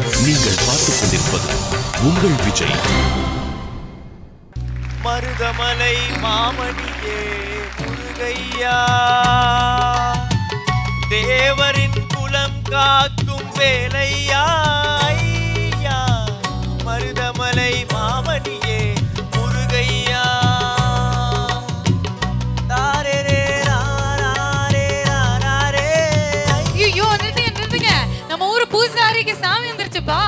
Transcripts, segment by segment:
நீங்கள் பார்த்துக் கொண்டிருப்பது உங்கள் விஜய். மருதமலை மாமணியே முருகையா, தேவரின் குலம் காக்கும் வேலையா ஐயா. மருதமலை மாமணியே முருகையா. ஐயோ நிறுத்துங்க, நம்ம ஊரு பூசாரிக்கு சாமி வந்துருச்சுப்பா.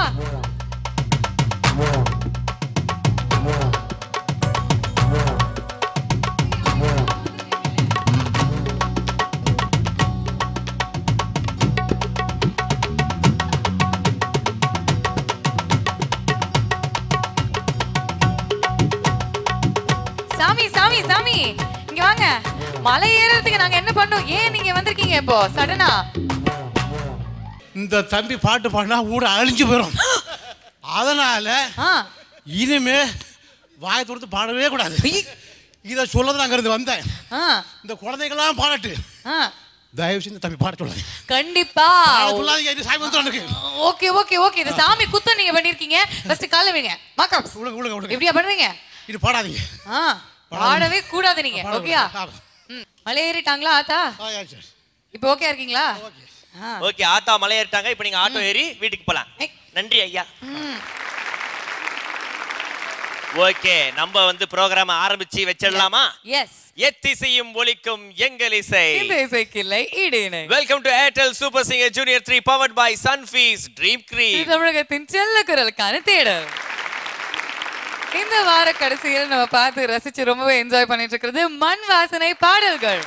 சாமி சாமி சாமி இங்க வாங்க. மலை ஏறதுக்கு நாங்க என்ன பண்ணோம்? ஏன் நீங்க வந்திருக்கீங்க இப்போ சடனா? இந்த தம்பி பாட்டு பாடினா ஊட அழிஞ்சு போயிடும். அதனால இனிமே வாயை தொடுத்து பாடவே கூடாது. இதை சொல்லதான் அங்க இருந்து வந்தேன். இந்த குழந்தைகள்லாம் பாடட்டு. தயவு செஞ்சு தம்பி பாட சொல்லுங்க. கண்டிப்பா. Okay okay okay. இந்த சாமி குத்த நீங்க பண்ணிருக்கீங்க. ஃபர்ஸ்ட் கால்ல வைங்க. மாக்கப். எப்படியா பண்றீங்க? இது பாடாதீங்க. பாடவே கூடாது நீங்க. ஓகேயா? மலை ஏறிட்டாங்களா ஆத்தா? இப்போ ஓகே இருக்கீங்களா? ஓகே, ஆத்தா மலை ஏறிட்டாங்க. இப்போ நீங்க ஆட்டோ ஏறி வீட்டுக்கு போலாம். நன்றி ஐயா. ஓகே, நம்ம வந்து ப்ரோகிராம் ஆரம்பிச்சு வச்சிடலாமா? எஸ். எத்திசையும் ஒலிக்கும் எங்கள் இசை. இந்த இசைக்கில்லை ஈடிணை. Welcome to Airtel super singer junior 3 powered by Sunfeast dream cream. தமிழகத்தின் செல்ல குரலுக்கான தேடல். இந்த வார கடைசியில் நம்ம பார்த்து ரசிச்சு ரொம்பவே என்ஜாய் பண்ணிட்டு இருக்கிறது மண் வாசனை பாடல்கள்.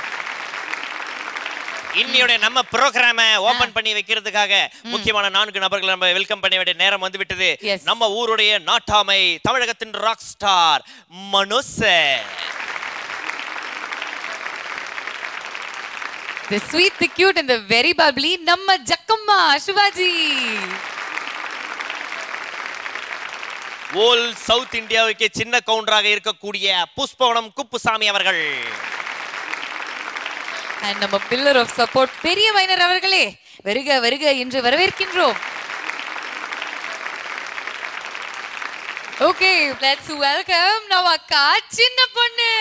இன்னையோட நம்ம ப்ரோகிராம ஓபன் பண்ணி வைக்கிறதுக்காக முக்கியமான 4 நபர்களை நம்ம வெல்கம் பண்ண வேண்டிய நேரம் வந்து விட்டது. நம்ம ஊருடைய நாட்டாமை, தமிழகத்தின் rock star Mano's. The sweet, the cute and the very bubbly நம்ம ஜக்கம்மா சிவாஜி. ஓல் சவுத் இந்தியாவுக்கு சின்ன கவுண்டராக இருக்கக்கூடிய புஷ்பவனம் குப்புசாமி அவர்கள். And நம்ம பில்லர் ஆஃப் சப்போர்ட் பெரிய மைனர் அவர்களே, வருக வருக என்று வரவேற்கின்றோம். ஓகே, லெட்ஸ் வெல்கம் நவக்கா சின்ன பொண்ணு.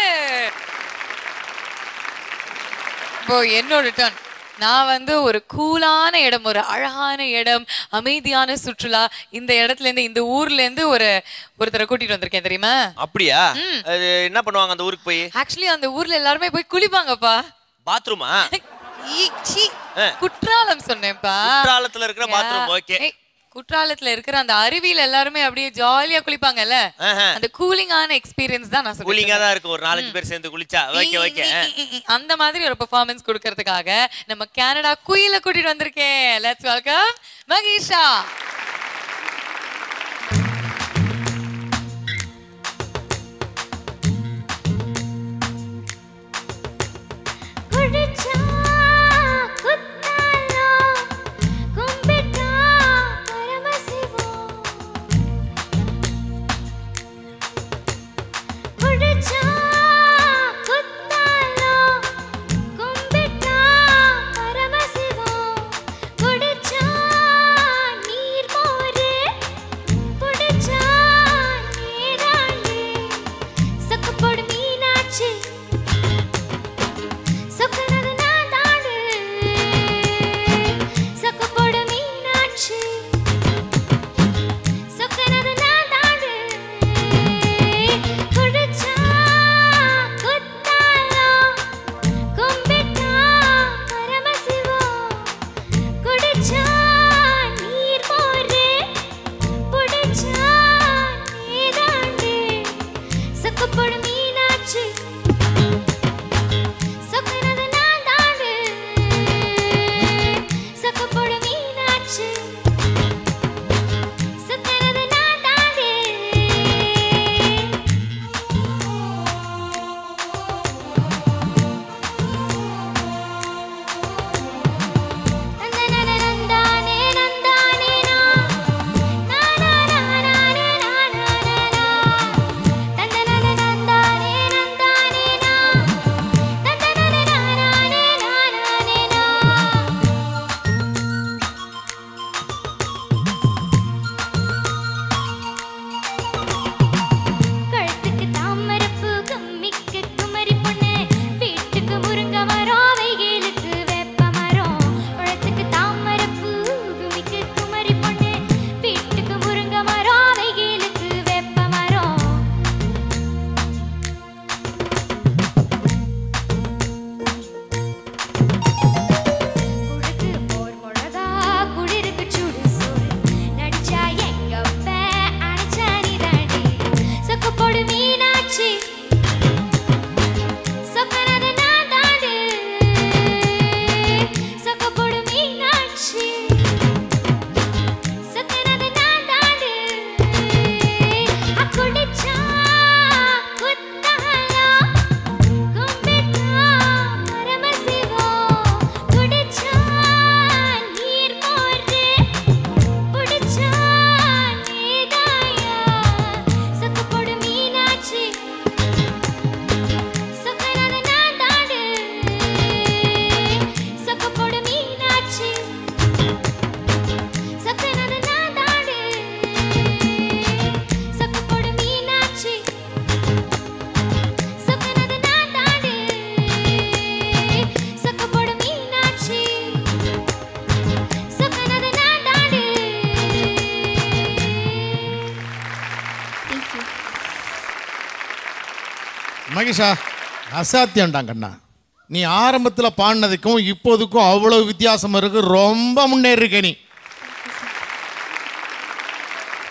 இப்போ என்னோட டர்ன். நான் வந்து ஒரு கூலான இடம், ஒரு அழகான இடம், அமைதியான சுற்றுலா, இந்த இடத்துல இருந்து இந்த ஊர்ல இருந்து ஒருத்தரை கூட்டிட்டு வந்திருக்கேன் தெரியுமா? அப்படியா? என்ன பண்ணுவாங்க அந்த ஊருக்கு போய்? ஆக்சுவலி அந்த ஊர்ல எல்லாருமே போய் குளிப்பாங்கப்பா. பாத்ரூமா? குற்றாலம் சொன்னேன்ப்பா. குற்றாலத்துல இருக்கிற பாத்ரூம். ஓகே, குற்றாலத்துல இருக்கிற அந்த அருவியில எல்லாருமே அப்படியே ஜாலியா குளிப்பாங்கல்ல, அந்த கூலிங்கான எக்ஸ்பீரியன்ஸ் தான் நான் சொல்றேன். கூலிங்கா தான் இருக்கும் ஒரு 4-5 பேர் சேர்ந்து குளிச்சா. Okay okay. அந்த மாதிரி ஒரு பெர்ஃபார்மன்ஸ் கொடுக்கிறதுக்காக நம்ம கனடா குயில கூட்டிட்டு வந்திருக்கேன். Let's welcome Mahesha. நீர் மகேஷா அசாத்தியம்டாங்க அண்ணா. நீ ஆரம்பத்தில் பாடினதுக்கும் இப்போதுக்கும் அவ்வளோ வித்தியாசம் இருக்கு. ரொம்ப முன்னேறிருக்க நீ.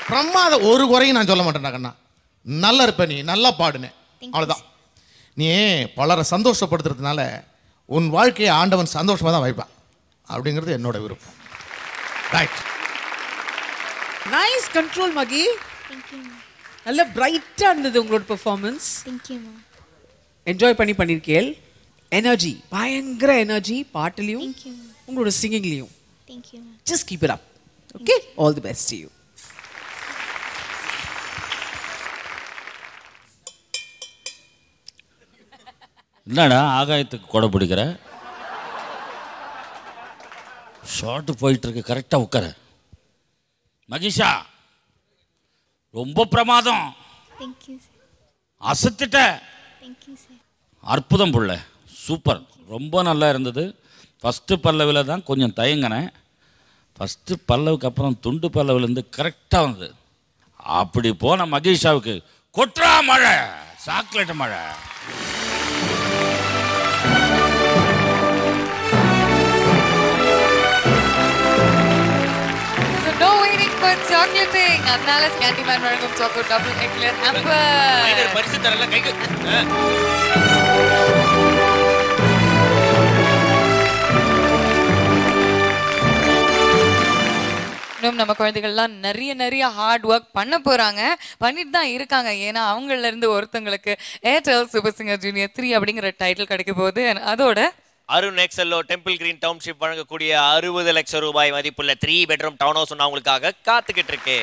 பிரமாத ஒரு குறையும் நான் சொல்ல மாட்டேன்டா கண்ணா. நல்லா இருப்ப நீ, நல்லா பாடுனேன், அவ்வளோதான். நீ பலரை சந்தோஷப்படுத்துறதுனால உன் வாழ்க்கையை ஆண்டவன் சந்தோஷமாக தான் வைப்பான் அப்படிங்கிறது என்னோட விருப்பம். ரைட். Nice control Mahi. நல்ல பிரைட்டா இருந்தது உங்களோட பெர்ஃபார்மன்ஸ். என்ஜாய் பண்ணிருக்கேள். எனர்ஜி, பயங்கர எனர்ஜி பாட்டுலயும் உங்களோட சிங்கிங்லயும். Just keep it up. Okay, all the best to you. என்னடா ஆகாயத்துக்கு கொடை பிடிக்கிற? ஷார்ட் போயிட்டு இருக்கு, கரெக்டாக உட்கார. மகிஷா ரொம்ப பிரமாதம், அசத்திட்ட. அற்புதம் புள்ள, சூப்பர், ரொம்ப நல்லா இருந்தது. ஃபஸ்ட்டு பல்லவியில் தான் கொஞ்சம் தயங்கினேன். ஃபஸ்ட்டு பல்லவுக்கு அப்புறம் துண்டு பல்லவிலேருந்து கரெக்டாக வந்தது. அப்படி போன மகிஷாவுக்கு கொட்ரா மழை, சாக்லேட் மழை. No waiting for chocolating. அதனால Candyman வழங்கும் chocolate double eclair hamper. Minor பரிசு தரல கைக்கு. இன்னும் நம்ம குழந்தைகள்லாம் நிறைய ஹார்ட் ஒர்க் பண்ண போறாங்க, பண்ணிட்டு தான் இருக்காங்க. ஏன்னா அவங்கள இருந்து ஒருத்தங்களுக்கு ஏர்டெல் சூப்பர் சிங்கர் ஜூனியர் 3 அப்படிங்கிற டைட்டில் கிடைக்க போகுது. அதோட அருண் எக்ஸல்லோ டெம்பிள் கிரீன் டவுன்ஷிப் வழங்கக்கூடிய 60 லட்சம் ரூபாய் மதிப்புள்ள 3 பெட்ரூம் டவுன் ஹவுஸ் உங்களுக்காக காத்துக்கிட்டு இருக்கு.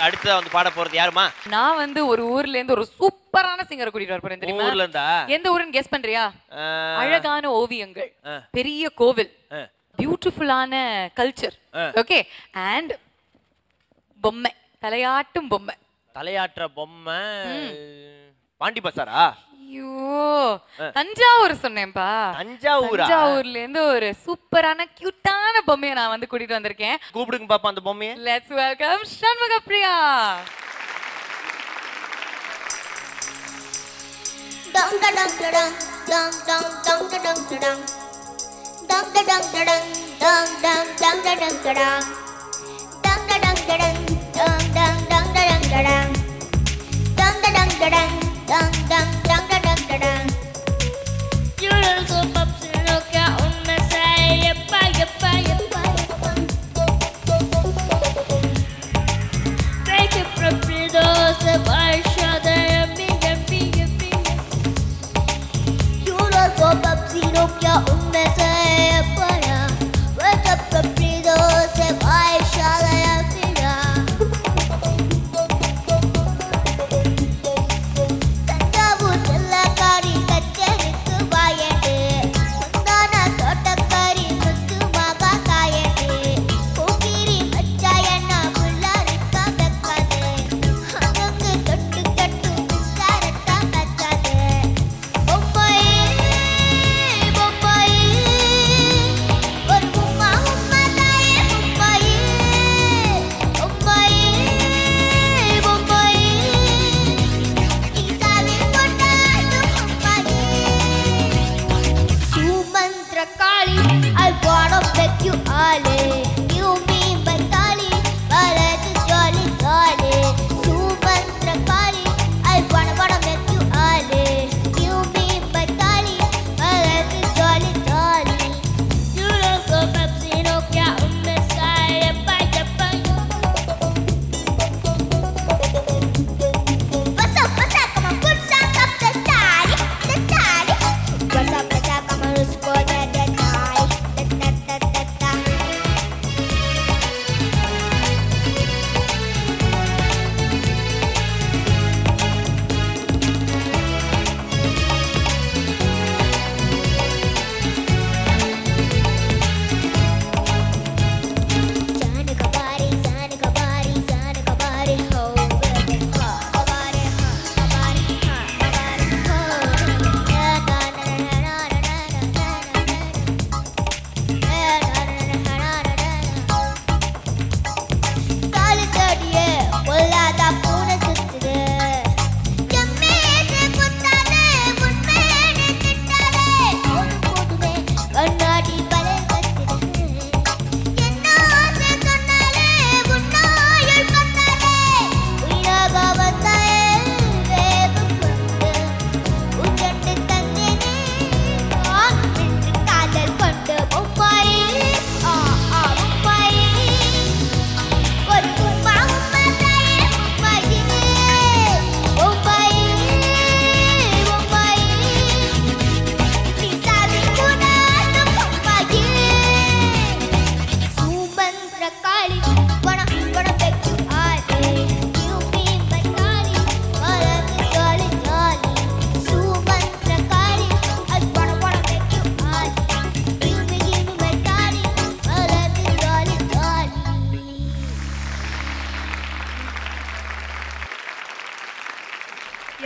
அடுத்து வந்து பாட போறது யாருமா? நான் வந்து ஒரு ஊர்ல இருந்து ஒரு சூப்பரான சிங்கரை கூட்டிட்டு வர போறேன். தெரியுமா? ஊர்ல இருந்தா? எந்த ஊருன்னு கெஸ் பண்றியா? அழகான ஓவியங்கள், பெரிய கோவில், பியூட்டிஃபுல்லான கல்ச்சர், ஓகே, அண்ட் பொம்மை, தலையாட்டும் பொம்மை. தலையாட்டுற பொம்மை பாண்டி பசாரா? ஐயோ, தஞ்சாவூர் சொன்னேன்பா. தஞ்சாவூரா? தஞ்சாவூர்ல இருந்து ஒரு சூப்பரான கியூட்டான பொம்மையை நான் வந்து கூட்டிட்டு வந்திருக்கேன். கூப்பிடுங்க பாப்பா அந்த பொம்மையை. Let's welcome Shanmugapriya. dum da dum da dum dum dum dum da dum da dum dum da dum da dum dum dum dum da dum da dum dum da dum da dum dum dum dum da dum da dum dum da dum da dum dum dum dum da dum da dum. You little pups in Nokia on my side, yappa yappa yappa yappa. Break it from windows, I show them yummy yummy. You little pups in Nokia on my side, yappa yappa. Break it from windows, I show them yummy. Thanjavur செல்லக்காரி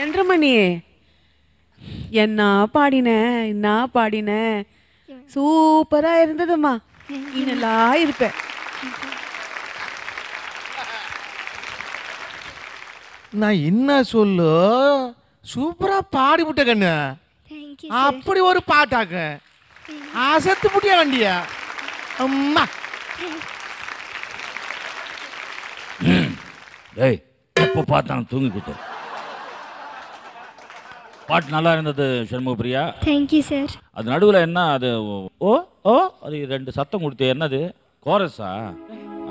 2:30 மணி என்ன பாடின சூப்பரா இருந்ததுமா. நீ நல்லா இருப்ப. நான் என்ன சொல்லு சூப்பரா பாடி விட்ட கண்ணு. அப்படி ஒரு பாட்டாக்க அசத்து புட்டியா வண்டியா அம்மா. டேய் எப்போ பார்த்தாலும் தூங்கிக்கிட்டு. பாட்டு நல்லா இருந்தது சண்முக பிரியா. Thank you sir. அது நடுவில் என்ன அது ஓ ஓ அது 2 சத்தம் கொடுத்து என்னது கோரஸா?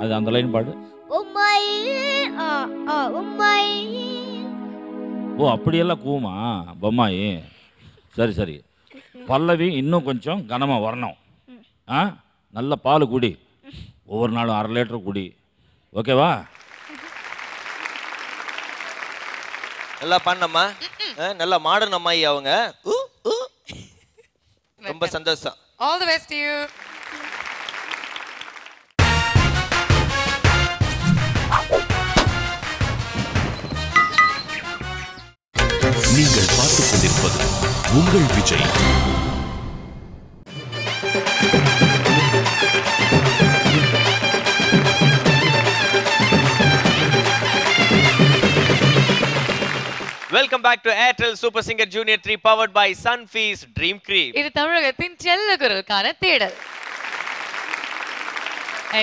அது அந்த லைன் பாடு. ஓ அப்படியெல்லாம் கூமா பொம்மாயி. சரி சரி பல்லவி இன்னும் கொஞ்சம் கனமாக வரணும். ஆ நல்ல பால் குடி, ஒவ்வொரு நாளும் 1/2 லிட்டர் குடி, ஓகேவா? நல்லா பண்ணம்மா, நல்லா மாடர்ன் அம்மாயி அவங்க. ரொம்ப சந்தோஷம். All the best to you. நீங்கள் பார்த்துக் கொண்டிருப்பது உங்கள் Vijay. Welcome back to Airtel super singer junior 3 powered by Sunfeast dream cream. இது தமிழகத்தின் செல்ல குரலுக்கான தேடல்.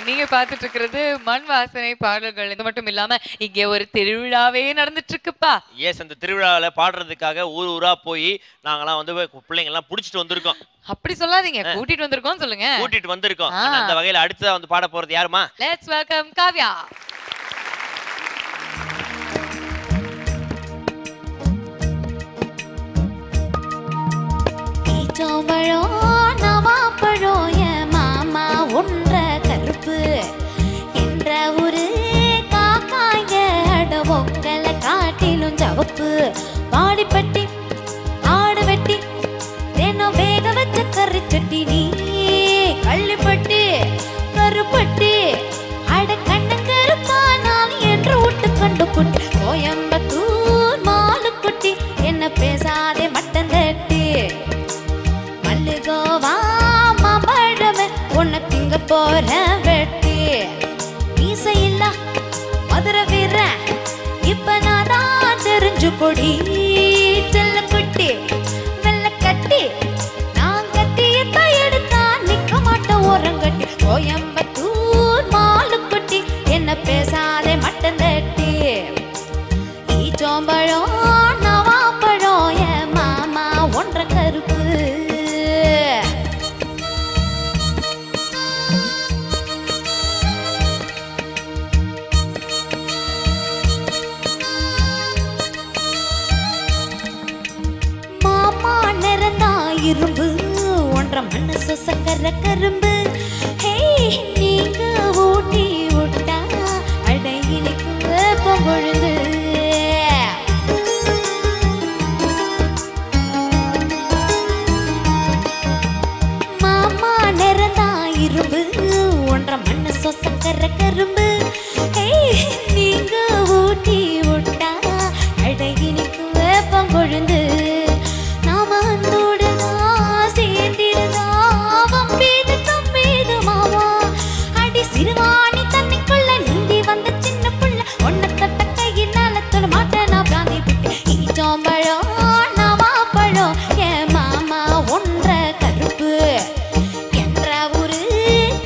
நீங்க பார்த்துட்டு இருக்கிறது மண் வாசனை பாடல்கள். இது மட்டும் இல்லாம இங்க ஒரு திருவிழாவே நடந்துட்டு இருக்குப்பா. எஸ், அந்த திருவிழாவில் பாடுறதுக்காக ஊர் ஊரா போய் நாங்களாம் வந்து பிள்ளைங்க எல்லாம் புடிச்சிட்டு வந்திருக்கோம். அப்படி சொல்லாதீங்க, கூட்டிட்டு வந்திருக்கோம் சொல்லுங்க. கூட்டிட்டு வந்திருக்கோம். அந்த வகையில அடுத்ததா வந்து பாட போறது யாருமா? Let's welcome Kavya. ஒன்ற கருப்பு என்ற ஒரு காக்காய அடவொங்கலை காட்டிலும் ஜவப்பு பாடிப்பட்டி ஆடு வெட்டி தினம் வேக வச்ச கறி சட்டி நீ கள்ளிப்பட்டி கருப்பட்டி அட கண்ணங்கருப்பானால் என்று விட்டு கண்டு குட்டி கோயம்பத்தூர் மாலு குட்டி என்ன பேசாதே மட்டன் தட்டி மல்லுகோவா மாம்பழமே உன்னை திங்க போற வெட்டி மீசையில்ல மதுரை வீர இப்ப நான் தான் தெரிஞ்சு கொடி செல்ல குட்டி வெள்ள கட்டி நான் கட்டியத்தை எடுத்தா நிக்க மாட்டேன் ஓரங்கட்டி கோயம்பத்தூர் மாலு குட்டி என்ன பேசாதே மட்டன் தட்டி ஈச்சோம்பழம் நவாப்பழம் என் மாமா ஒன்ற கருப்பு. இரும்பு ஒன்ற மனசு சக்கர கரும்பு நீங்க ஊட்டி விட்டா அடையினுக்கு பொழுது மாமா நிறந்தா இரும்பு ஒன்ற மனசு சக்கர கரும்பு நீங்க ஊட்டி விட்டா அடையினுக்கு பொழுது சிறுவாணி தண்ணிக்குள்ள நீந்தி வந்த சின்ன புள்ள ஒன்ன தட்ட கையினால தொட மாட்டேன் நான் பிராந்தி விட்டு ஈச்சோம்பழம் நவாப்பழம் என் மாமா ஒன்ற கருப்பு என்ற ஒரு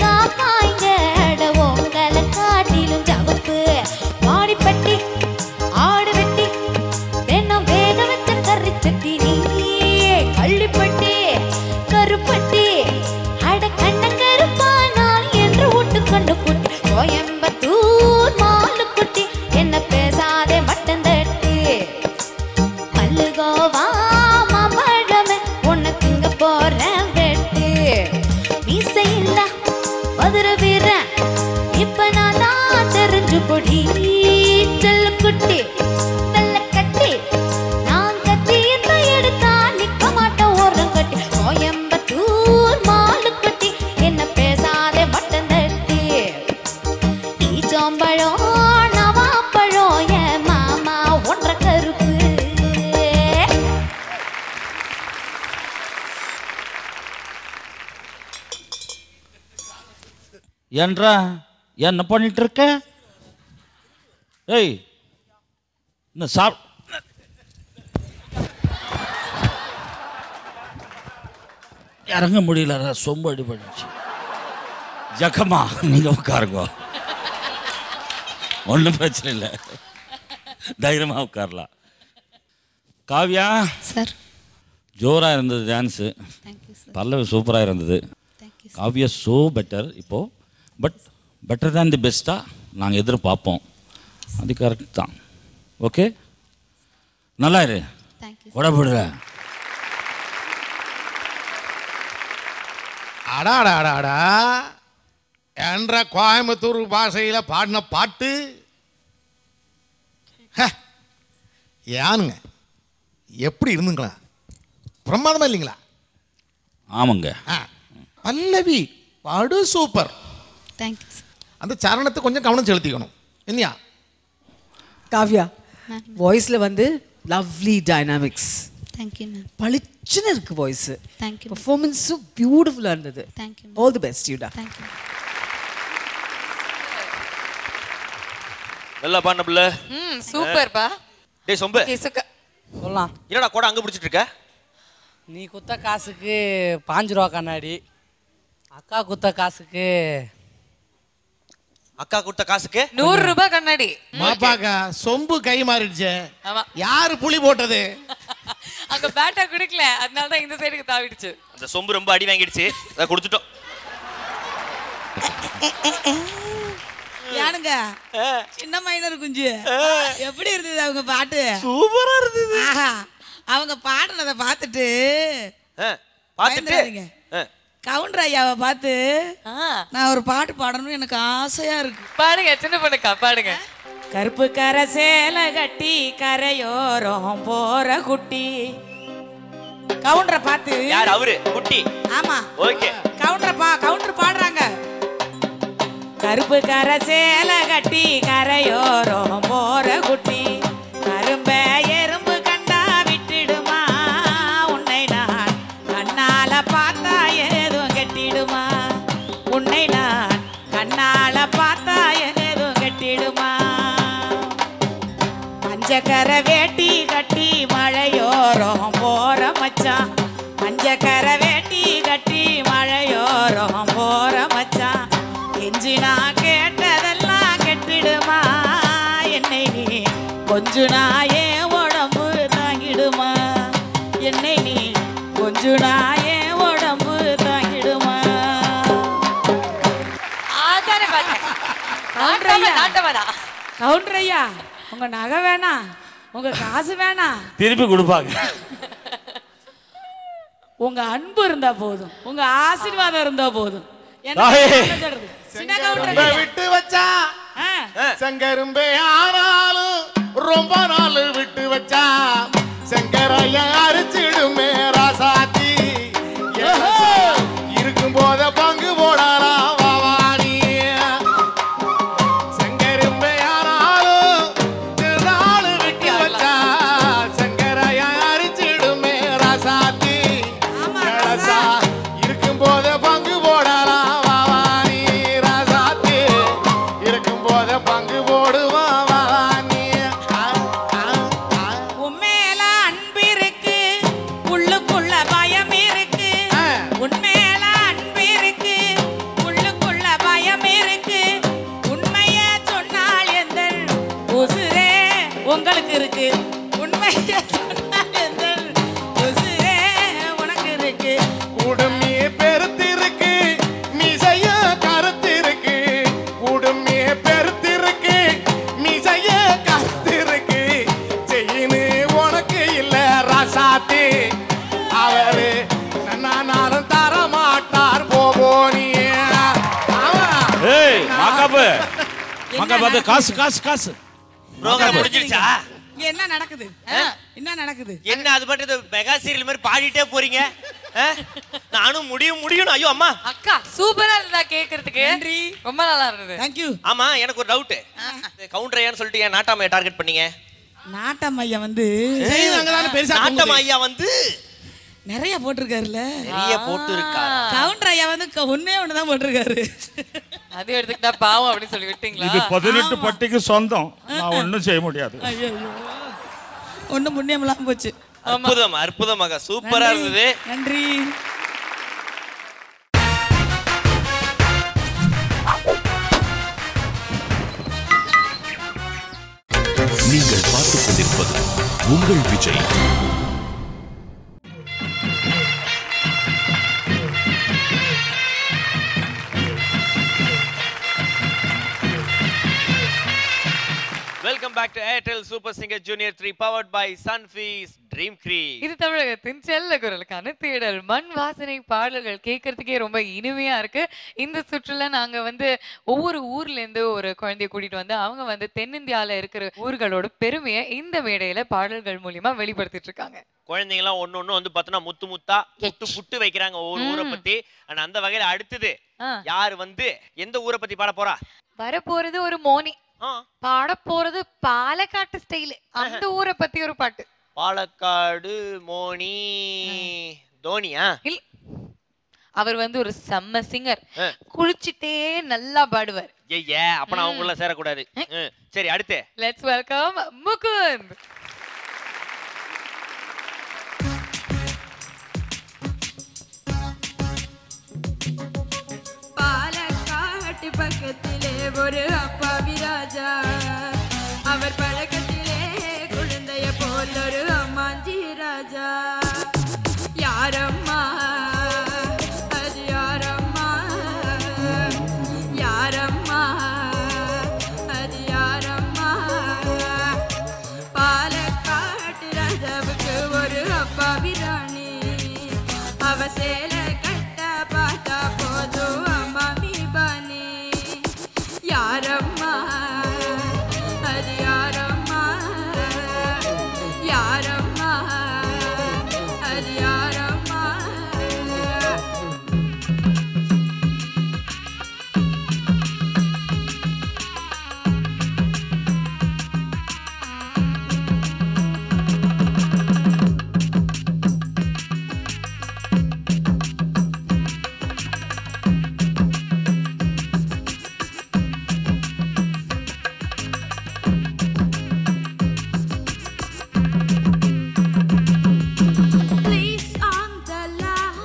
காக்காய்ங்க அடவோங்களை காட்டிலும் ஜவப்பு வாடிப்பட்டி ஆடு வெட்டி தினம் வேக வச்ச கறி சட்டி நீ கள்ளிப்பட்டி கருப்பட்டி அட கண்ணங்கருப்பானால் என்று விட்டு கண்டு குட்டி கோயம்பத்தூர் மாலு குட்டி என்ன பேசாதே மட்டன் தட்டி மல்லுகோவா மாம்பழமே உன்னை திங்க போறேன் வெட்டி மீசையில்ல மதுரை வீர இப்ப நான் தான் தெரிஞ்சு கொடி செல்ல குட்டி வெள்ள கட்டி நான் கத்தியத்தை எடுத்தா நிக்க மாட்டேன் ஓரம் கட்டி கோயம்பத்தூர் மாலு குட்டி என்ன பேசாதே மட்டன் தட்டி ஈச்சோம்பழம் நவாப்பழம் என் மாமா ஒன்ற கருப்பு. ஏன்றா என்ன பண்ணிட்டு இருக்க? ஏய் என்ன இறங்க முடியல, சொம்பு அடிபட்டுச்சு. ஜக்கம்மா நீங்க உட்காருங்க, ஒன்றும் பிரச்சனை இல்லை, தைரியமா உட்காரலாம். காவ்யா சார், ஜோரா இருந்தது டான்ஸு, பல்லவி சூப்பராக இருந்தது. காவ்யா ஸோ பெட்டர் இப்போ, பட் பெட்டர் தேன் தி பெஸ்ட்டாக நாங்கள் எதிர்பார்ப்போம். அது கரெக்ட் தான். ஓகே, நல்லா இரு, உடம்புடுற. அடாடாடாடா என்ற கோயம்புத்தூர் பாஷையில் பாடின பாட்டு ஏனுங்க எப்படி இருந்துங்களா? பிரமாதமா இல்லைங்களா? ஆமாங்க. பல்லவி பாடு சூப்பர். தேங்க்யூ. அந்த சரணத்தை கொஞ்சம் கவனம் செலுத்திக்கணும். இல்லையா காவ்யா? வாய்ஸ்ல வந்து லவ்லி டைனாமிக்ஸ். Thank you ma'am. பளிச்சுன்னு இருக்கு வாய்ஸ். தேங்க்யூ. பெர்ஃபார்மன்ஸும் பியூட்டிஃபுல்லாக இருந்தது. தேங்க்யூ. ஆல் தி பெஸ்ட் யூடா. தேங்க்யூ. நல்லா பாடின பிள்ளை. சூப்பர்ப்பா. டேய் சொம்பு சொல்லலாம். என்னடா கோடை அங்கே பிடிச்சிட்டு இருக்க? நீ குத்த காசுக்கு 5 ரூபா கண்ணாடி, அக்கா குத்த காசுக்கு அக்கா கொடுத்த காசுக்கு 100 ரூபாய் கண்ணாடி. மாப்பாக்கா சொம்பு கை மாறிடுச்சு. ஆமா. யாரு புளி போட்டது? அங்க பேட்டா குடுக்கல, அதனால தான் இந்த சைடுக்கு தாவிடுச்சு. அந்த சொம்பு ரொம்ப அடி வாங்கிடுச்சு, அதை கொடுத்துட்டோம். யானுங்க சின்ன மைனர் குஞ்சு எப்படி இருந்தது அவங்க பாட்டு? சூப்பரா இருந்தது. அவங்க பாடுனதை பார்த்துட்டு பாத்துட்டு கவுண்டர் ஐயாவை பார்த்து நான் ஒரு பாட்டு பாடணும்னு எனக்கு ஆசையா இருக்கு. பாடுங்க சின்ன பொண்ணுக்கா, பாடுங்க. கருப்பு கரை சேலை கட்டி கரையோரம் போற குட்டி. கவுண்டரை பார்த்து. யார் அவரு? குட்டி. ஆமா. ஓகே. கவுண்டர் பாடுறாங்க. கருப்பு கரை சேலை கட்டி கரையோரம் போற குட்டி. கரும்ப எறும்பு கண்டா விட்டுடுமா உன்னை நான் கண்ணால பார்த்தா ஏதும் கெட்டிடுமா. உன்னை நான் கண்ணால பார்த்தா ஏதும் கெட்டிடுமா. மஞ்சக்கரை வேட்டி கட்டி மழையோரம் போற மச்சான். மஞ்சக்கரை வேட்டி கட்டி மழையோரம் போற மச்சான். கெஞ்சி நான் கேட்டதெல்லாம் கெட்டிடுமா. என்னை நீ கொஞ்சு நாயே உடம்பு தாங்கிடுமா. என்னை நீ கொஞ்சு நாயே உடம்பு தாங்கிடுமா. ஆதாரே பாத்து. நாட்டவனா. கவுண்டர் ஐயா, உங்க நகை வேணாம், உங்க காசு வேணாம், திருப்பி கொடுப்பாங்க. உங்க அன்பு இருந்தா போதும், உங்க ஆசீர்வாதம் இருந்தா போதும். விட்டு வச்சா செங்கரும்பே ஆனாலும் ரொம்ப நாள் விட்டு வச்சா செங்கரைய அரிச்சிடுமே ராசாத்தி. இருக்கும் போத பங்கு போடலாம் வாவாணி. செங்கரும்பே ஆனாலும் நாள் விட்டு வச்சா செங்கரைய அரிச்சிடுமே ராசாத்தி. இருக்கும் போத பங்கு போடலாம் வாவாணி ராசாத்தி. இருக்கும் போத பங்கு போடுவா வாவாணி. உண்மையில அன்பு இருக்கு, உள்ளுக்குள்ள பயம் இருக்கு. உண்மையில அன்பு இருக்கு, உள்ளுக்குள்ள பயம் இருக்கு. உண்மைய சொன்னால் எந்த உசுரே உங்களுக்கு இருக்கு. உண்மைய சொன்னால் எந்த உசுரே உனக்கு இருக்கு. குடுமே பெருத்திருக்கு மிசைய கருத்திருக்கு. குடுமே பெருத்திருக்கு மிசைய கருத்திருக்கு. செய்யினு உனக்கு இல்ல ராசாத்தி. அவரு நானும் தர மாட்டார் போனி. ஏய் மாக்காப்பு, மாக்காப்பு காசு காசு காசு. ப்ரோகிராம் முடிஞ்சிருச்சா? இங்க என்ன நடக்குது? என்ன நடக்குது? என்ன அது மட்டும் மெகா சீரியல் மாதிரி பாடிட்டே போறீங்க? நானும் முடியும். ஐயோ அம்மா. அக்கா சூப்பரா இருந்தா கேக்குறதுக்கு. ரொம்ப நல்லா இருந்தது. Thank you. ஆமா எனக்கு ஒரு டவுட். கவுண்டர் ஐயான்னு சொல்லிட்டு ஏன் நாட்டாமையை டார்கெட் பண்ணீங்க? நாட்டம் ஐயா வந்து நாட்டம் ஐயா வந்து நிறைய போட்டிருக்காருல்ல. நிறைய போட்டு இருக்கா. கவுண்டர் ஐயா வந்து ஒண்ணே ஒண்ணுதான் போட்டிருக்காரு. அது எடுத்துக்கிட்டா பாவம் அப்படின்னு சொல்லி விட்டீங்களா? இது 18 பட்டிக்கு சொந்தம். நான் ஒண்ணும் செய்ய முடியாது. ஐயோ ஒண்ணும் புண்ணியமெல்லாம் போச்சு. அற்புதம் அற்புதமாக சூப்பரா இருந்தது. நன்றி. நீங்கள் பார்த்துக் கொண்டிருப்பது உங்கள் Vijay. Welcome back to Airtel super singer junior 3 powered by Sunfeast dream cream. இது தமிழகத்தின் செல்ல குரலுக்கான தேடல். மண் வாசனை பாடல்கள் கேட்கறதுக்கே ரொம்ப இனிமையா இருக்கு. இந்த சுற்றுல நாங்க வந்து ஒவ்வொரு ஊர்ல இருந்து ஒரு குழந்தைய கூட்டிட்டு வந்து அவங்க வந்து தென்னிந்தியால இருக்கிற ஊர்களோட பெருமையை இந்த மேடையில பாடல்கள் மூலியமா வெளிப்படுத்திட்டு இருக்காங்க. குழந்தைங்க எல்லாம் ஒண்ணு வந்து பார்த்தனா முத்து முத்தா புட்டு வைக்கிறாங்க ஒவ்வொரு ஊரை பத்தி. அந்த வகையில அடுத்தது யார் வந்து எந்த ஊரை பத்தி பாட போறா? வர போறது ஒரு மோனி, பாட போறது பாலக்காட்டு ஸ்டைல். அந்த ஊரை பத்தி ஒரு பாட்டு. பாலக்காடு மோனி தோனியா? அவர் வந்து ஒரு செம்ம சிங்கர், குளிச்சிட்டே நல்லா பாடுவார். ஏய்யா அப்ப நான் அவங்கள சேரக்கூடாது. சரி அடுத்து லெட்ஸ் வெல்கம் முகுந்த். பாலக்காட்டு பக்கத்திலே ஒரு அப்பாவி ராஜா, அவர் பழக்கத்திலே குழந்தைய போல் ஒரு அம்மாஞ்சி ராஜா. யாரம்மா அது யாரம்மா, யாரம்மா அது யாரம்மா. பாலக்காட்டு ராஜாவுக்கு ஒரு அப்பாவி ராணி, அவ சேலை கட்ட பார்த்தா போதும் அம்மாமி பாணி. யாரம்மா அது யாரம்மா, யாரம்மா அது யாரம்மா. Please on the line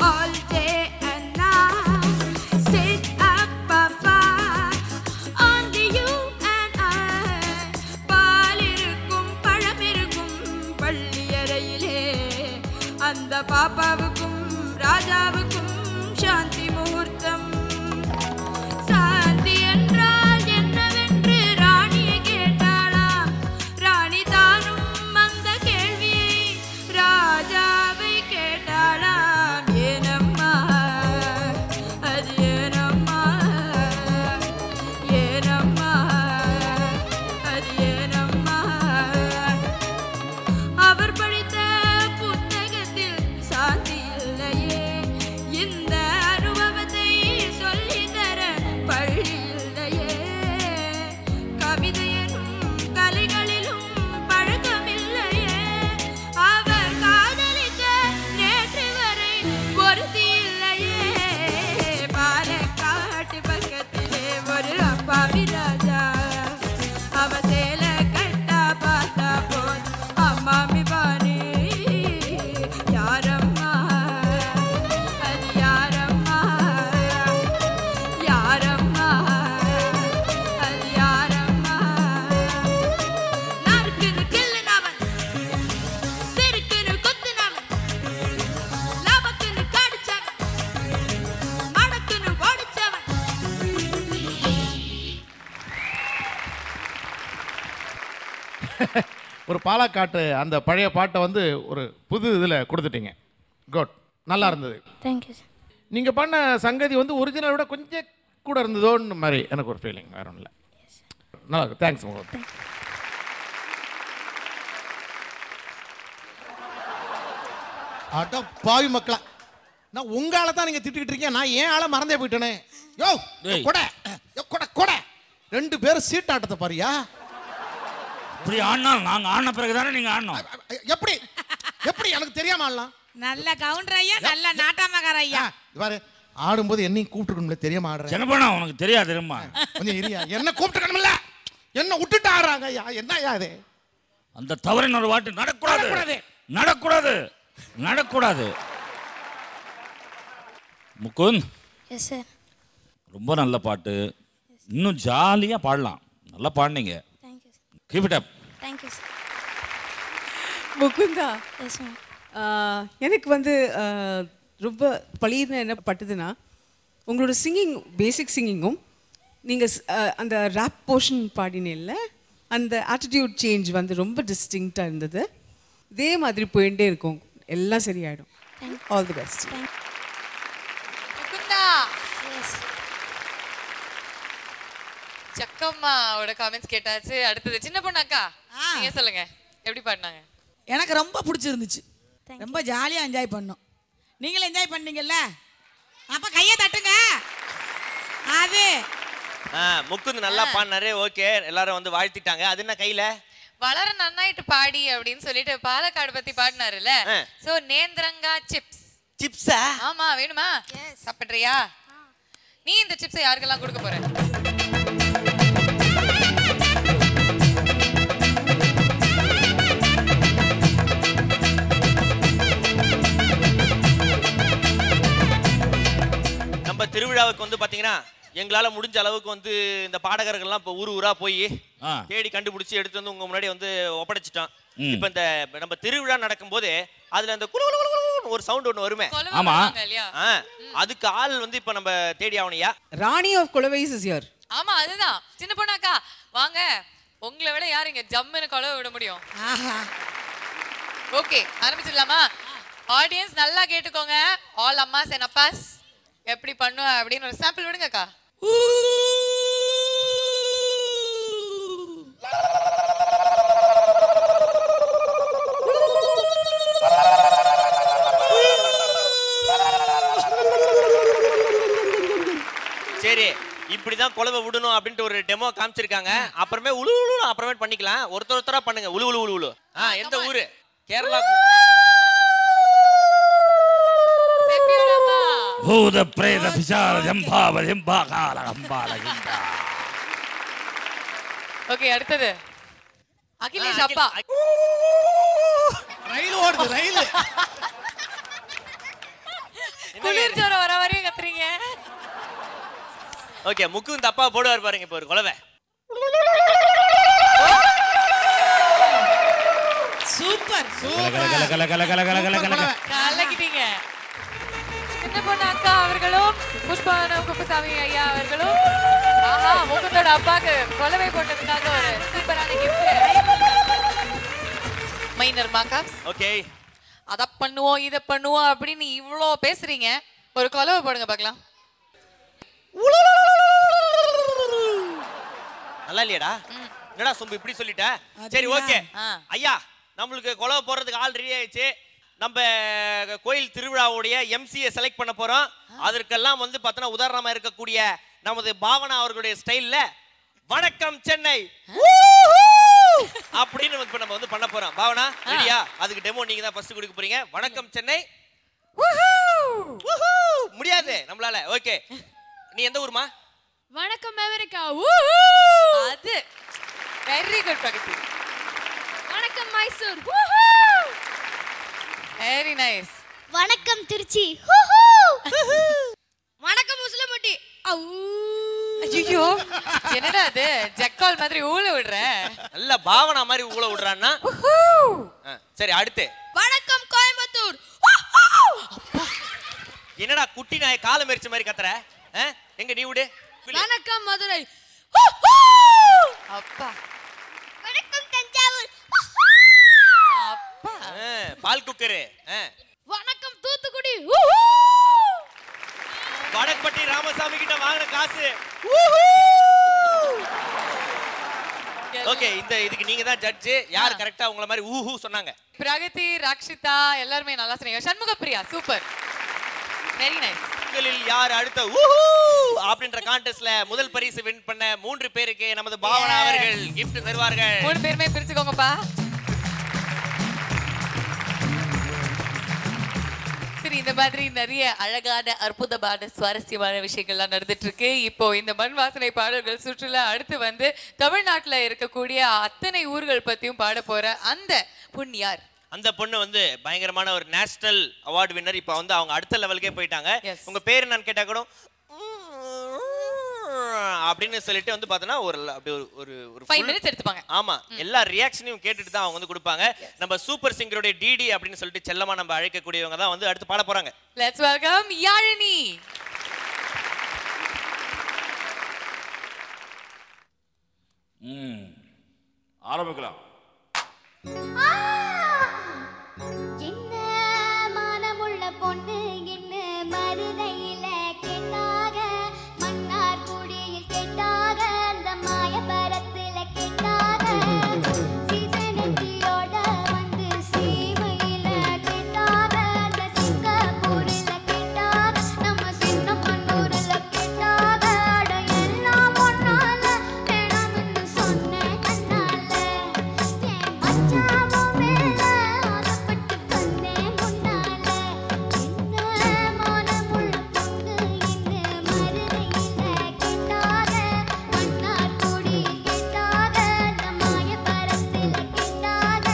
all day and night. Sit up afar, only you and I. பால் இருக்கும் பழம் இருக்கும் பள்ளியறையிலே, அந்த பாப்பாவுக்கும் ராஜாவுக்கும் சாந்தி முகூர்த்தம். சாந்தி என்றால் என்னவென்று ராணியை கேட்டாளாம். ராணி தானும் அந்த கேள்வியை ராஜாவை கேட்டாளாம். ஏனம்மா அது ஏனம்மா, ஏனம்மா அது ஏனம்மா. அவர் படித்த புத்தகத்தில் சாந்தி இல்லையே, இந்த அனுபவத்தை சொல்லித்தர பள்ளி இல்லையே. கவிதையிலும் கலைகளிலும் பழக்கமில்லையே, அவர் காதலிக்க நேற்று வரை ஒருத்தி இல்லையே. பாலக்காட்டு பக்கத்திலே ஒரு அப்பாவி ராஜா, அவ சேலை கட்டா பார்த்தா போது அம்மாமி பாணி. யாரம்மா அது யாரம்மா, யாரம்மா அது யாரம்மா. நறுக்குன்னு கிள்ளுனவன், சிறுக்குன்னு குத்துனவன், லபக்குன்னு கடிச்சவன், மடக்குன்னு ஒடிச்சவன். ஒரு பாலக்காட்டு அந்த பழைய பாட்டை வந்து ஒரு புது இதில் கொடுத்துட்டீங்க. குட், நல்லா இருந்தது. Thank you sir. நீங்கள் பண்ண சங்கதி வந்து ஒரிஜினலை விட கொஞ்சம் கூட இருந்ததோன்னு மாதிரி எனக்கு ஒரு ஃபீலிங், வேற ஒன்றும் இல்லை. நல்லா இருக்கு. தேங்க்ஸ் முகத். அட பாவி மக்களா, நான் உங்க ஆளை தான் நீங்க திட்டிக்கிட்டு இருக்கீங்க, நான் ஏன் ஆளை மறந்தே போயிட்டேனே. யோ கொடை கொடை கொடை, 2 பேரும் சீட்டாட்டத்தை பாரியா. இப்படி ஆடணும், நாங்க ஆடின பிறகுதானே நீங்க ஆடணும். எப்படி எப்படி எனக்கு தெரியாம ஆடலாம். நல்ல கவுண்டர் ஐயா, நல்ல நாட்டாமக்கார ஐயா. பாரு, ஆடும்போது என்னையும் கூப்பிட்டுக்கணும்ல தெரியாம ஆடுறேன். சின்னப்பண்ணா உனக்கு தெரியாது தெரியுமா? கொஞ்சம் இரியா, என்ன கூப்பிட்டுக்கணும்ல, என்ன விட்டுட்டு ஆடுறாங்க ஐயா, என்ன ஐயா அது? அந்த தவறின் ஒரு வாட்டு நடக்கூடாது நடக்கூடாது நடக்கூடாது. Mukund, yes sir. ரொம்ப நல்ல பாட்டு, இன்னும் ஜாலியா பாடலாம். நல்லா பாடுனீங்க. Thank you sir. Keep it up. Thank you sir. முகுந்தா, எஸ் மேம். எனக்கு வந்து ரொம்ப பளிர்னு என்ன பட்டுதுன்னா, உங்களோட சிங்கிங், பேசிக் சிங்கிங்கும் நீங்கள் அந்த ரேப் போர்ஷன் பாடினேன்ல, அந்த ஆட்டிடியூட் சேஞ்ச் வந்து ரொம்ப டிஸ்டிங்க்டாக இருந்தது. இதே மாதிரி போயிட்டே இருக்கும், எல்லாம் சரியாயிடும். All the best. முகுந்தா, சக்கம்மாவோட காமெண்ட்ஸ் கேட்டாச்சு. அடுத்தது சின்ன பொண்ணு அக்கா, நீங்க சொல்லுங்க எப்படி பாடினாங்க? எனக்கு ரொம்ப பிடிச்சிருந்துச்சு, ரொம்ப ஜாலியாக என்ஜாய் பண்ணோம். நீங்களும் என்ஜாய் பண்ணீங்கல்ல, அப்போ கையை தட்டுங்க. அது முகுந்த் நல்லா பாடினாரு. ஓகே, எல்லாரும் வந்து வாழ்த்திட்டாங்க. அது என்ன கையில? வளர நன்னாயிட்டு பாடி அப்படின்னு சொல்லிட்டு பாலக்காடு பத்தி பாடினாருல்ல. So நேந்திரங்கா chips. சிப்ஸா? ஆமா, வேணுமா? சாப்பிடுறியா? நீ இந்த சிப்ஸை யாருக்கெல்லாம் கொடுக்க போற? நம்ம திருவிழாவுக்கு வந்து பாத்தீங்கன்னா எங்களால முடிஞ்ச அளவுக்கு வந்து இந்த பாடகர்கள்லாம் இப்போ ஊர் ஊரா போய் தேடி கண்டுபிடிச்சி எடுத்து வந்து உங்க முன்னாடி வந்து ஒப்படைச்சிட்டோம். இப்ப இந்த நம்ம திருவிழா நடக்கும்போது அதுல அந்த ஒரு சவுண்ட் ஒண்ணு வருமே, ஆமா, அதுக்கு ஆள் வந்து இப்ப நம்ம தேடி ஆவணையா. ராணி ஆஃப் கொலவைஸ் இஸ் ஹியர். ஆமா, அதுதான். சின்ன பொண்ணு அக்கா வாங்க, உங்களை விட யார் இங்க ஜம்முன்னு கொலவை விட முடியும்? ஓகே, ஆரம்பிச்சிடலாமா? ஆடியன்ஸ் நல்லா கேட்டுக்கோங்க. ஆல் அம்மாஸ் அண்ட் அப்பாஸ், எப்படி பண்ணுவ அப்படின்னு ஒரு சாம்பிள் விடுங்கக்கா. சரி, இப்படிதான் கொலவை விடணும் அப்படின்ட்டு ஒரு டெமோ காமிச்சிருக்காங்க. அப்புறமே உழு உழு அப்புறமே பண்ணிக்கலாம். ஒருத்தரா பண்ணுங்க. உழு உழு உழு. எந்த ஊரு? கேரளா. பூத பிரேத பிசார ஜம்பாவ ஜம்பாகால அம்பால ஜம்பா. ஓகே, அடுத்தது அகிலேஷ் அப்பா. ரயில் ஓடுது, ரயில். குளிர் ஜோரம் வர வரையும் கத்துறீங்க. ஓகே, முகுந்த் அப்பா போடுவார் பாருங்க இப்போ ஒரு கொலவை. சூப்பர் கலக்கிட்டீங்க. சின்ன பொண்ணு அக்கா அவர்களும் புஷ்பானம் குப்புசாமி ஐயா அவர்களும் ஆஹா முகுந்தோட அப்பாக்கு கொலவை போட்டதுக்காக ஒரு சூப்பரான கிஃப்ட். Minor marks. ஓகே, அத பண்ணுவோம் இத பண்ணுவோம் அப்படின்னு இவ்ளோ பேசுறீங்க, ஒரு கொலவை போடுங்க பார்க்கலாம். நல்லா இல்லையடா? என்னடா சொம்பு இப்படி சொல்லிட்ட? சரி, ஓகே ஐயா, நம்மளுக்கு கொலவை போடுறதுக்கு ஆள் ரெடி ஆயிடுச்சு. நம்ம கோயில் திருவிழாவுடைய எம்சியை செலக்ட் பண்ண போறோம். அதற்கெல்லாம் வந்து பார்த்தோன்னா உதாரணமா இருக்கக்கூடிய நமது பாவனா அவர்களுடைய ஸ்டைல்ல வணக்கம் சென்னை அப்படின்னு இப்ப நம்ம வந்து பண்ண போறோம். பாவனா ரெடியா? அதுக்கு டெமோ நீங்க தான் ஃபர்ஸ்ட் கொடுக்க போறீங்க. வணக்கம் சென்னை. முடியாது நம்மளால. ஓகே, நீ எந்த ஊர்மா? வணக்கம் அமெரிக்கா. அது வெரி குட் பிரகதி. வணக்கம் மைசூர். Very nice. வணக்கம் திருச்சி. வணக்கம் முஸ்லிமுட்டி. ஐயோ, என்னடா அது ஜக்கால் மாதிரி ஊழ விடுற? நல்ல பாவனா மாதிரி ஊழ விடுறான்னா. சரி, அடுத்து வணக்கம் கோயம்புத்தூர். என்னடா குட்டி நாய் காலை மெரிச்ச மாதிரி கத்துற? எங்க நீ விடு. வணக்கம் மதுரை. அப்பா. வணக்கம் தஞ்சாவூர். அப்பா. பால் குக்கரு. வணக்கம் தூத்துக்குடி. வடக்பட்டி ராமசாமி கிட்ட வாங்கின காசு. ஓகே, இதுக்கு நீங்க தான் ஜட்ஜ். யார் கரெக்ட்டா உங்கள மாதிரி ஊஹூ சொன்னாங்க? பிரகதி, ரக்ஷிதா எல்லாரும் நல்லா சொன்னீங்க. Shanmuga Priya super. Very nice. உங்களில் யார் அடுத்த ஊஹூ அப்படின்ற கான்டெஸ்ட்ல முதல் பரிசு வின் பண்ண 3 பேருக்கு நமது பாவனா அவர்கள் gift தருவார்கள். 3 பேருமே பிரிச்சுக்கோங்கப்பா. சரி இந்த மாதிரி நிறைய அழகான அற்புதமான சுவாரஸ்யமான விஷயங்கள்லாம் நடந்துட்டு இருக்கு. இப்போ இந்த மண் வாசனை பாடல்கள் சுற்றுலா அடுத்து வந்து தமிழ்நாட்டுல இருக்கக்கூடிய அத்தனை ஊர்கள் பத்தியும் பாட போற அந்த பொண்ணு யார்? அந்த பொண்ணு வந்து பயங்கரமான ஒரு நேஷனல் அவார்டு வின்னர். இப்போ வந்து அவங்க அடுத்த லெவலுக்கே போயிட்டாங்க. உங்க பேர் என்னன்னு கேட்டா கூட அப்படின்னு சொல்லிட்டு வந்து பார்த்தோன்னா ஒரு அப்படி ஒரு 5 minutes எடுத்துப்பாங்க. ஆமா, எல்லா ரியாக்ஷனையும் கேட்டுட்டு தான் அவங்க வந்து கொடுப்பாங்க. நம்ம சூப்பர் சிங்கருடைய டிடி அப்படின்னு சொல்லிட்டு செல்லமா நம்ம அழைக்கக்கூடியவங்க தான் வந்து அடுத்து பாட போறாங்க. Let's welcome Yazhini. ஆரம்பிக்கலாம். என்ன மானமுள்ள பொண்ணு என்ன மருதையில கேட்டாக, மன்னார் குடியில் கேட்டாக, அந்த மாயபரத்துல கேட்டாக, சீசனத்தியோட வந்து சீமையில கேட்டாக, அந்த சிங்கப்பூரில் கேட்டாக, நம்ம சின்ன மண்ணூரில் கேட்டாக, அட எல்லாம் ஒன்னால வேணாம்னு சொன்ன கண்ணால என் மச்சாவோ மேல ஆசைப்பட்டு வந்தேன் முன்னால. என்ன மானமுள்ள பொண்ணு என்ன மருதையில கேட்டாக, மன்னார் குடியில் கேட்டாக, அந்த மாயபரத்துல கேட்டாக.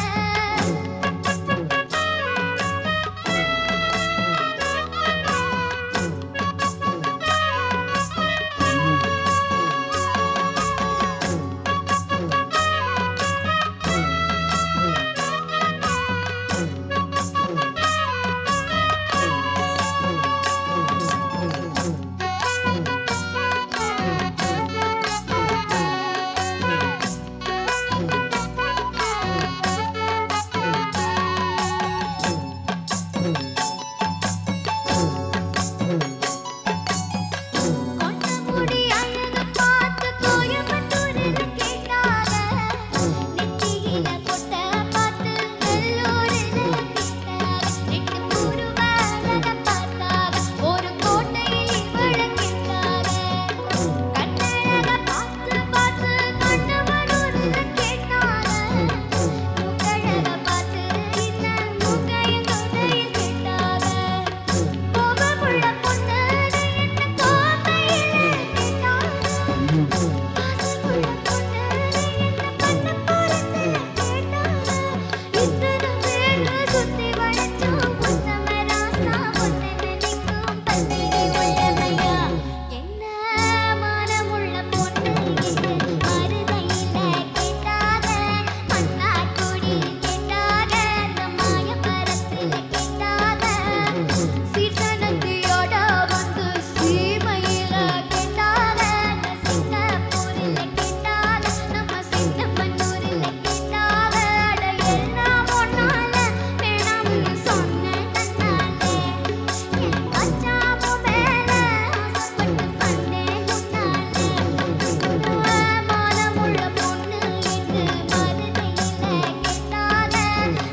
கொண்டமுடி அழகு பார்த்து கோயம்புத்தூரில் கேட்டாக, நெத்தியில பொட்ட பார்த்து வெள்ளூரில் கேட்டாக, நெட்டு பூர்வலக பார்த்தாக ஒரு கோட்டையில் இவள கேட்டாக, கண்ணழக பார்த்து பார்த்து கண்ணவனூரில் கேட்டாக, முகழக பார்த்து இந்த முகையங்கொடையில் கேட்டாக, கோபமுள்ள பொண்ணு என்ன கோப்பையில கேட்டாக, பாசமுள்ள பொண்ணு என்ன பண்ண போறதுல கேட்டாக, இத்தனை பேரு சுத்தி வளைச்சோம் புத்தம ராசா பொண்ணு நினைக்கும் பத்தினி உள்ளவையா. என்ன மானமுள்ள பொண்ணு என்ன மருதையில கேட்டாக, மன்னார் குடியில் கேட்டாக, அந்த மாயபரத்துல கேட்டாக, சீசனத்தியோட வந்து சீமையில கேட்டாக, அந்த சிங்கப்பூரில் கேட்டாக, நம்ம சின்ன மண்ணூரில் கேட்டாக, அட எல்லாம் ஒன்னால வேணாம்னு சொன்ன கண்ணால என் மச்சாவோ மேல ஆசைப்பட்டு வந்தேன் முன்னால. மானமுள்ள பொண்ணு என்ன மருதையில கேட்டாக,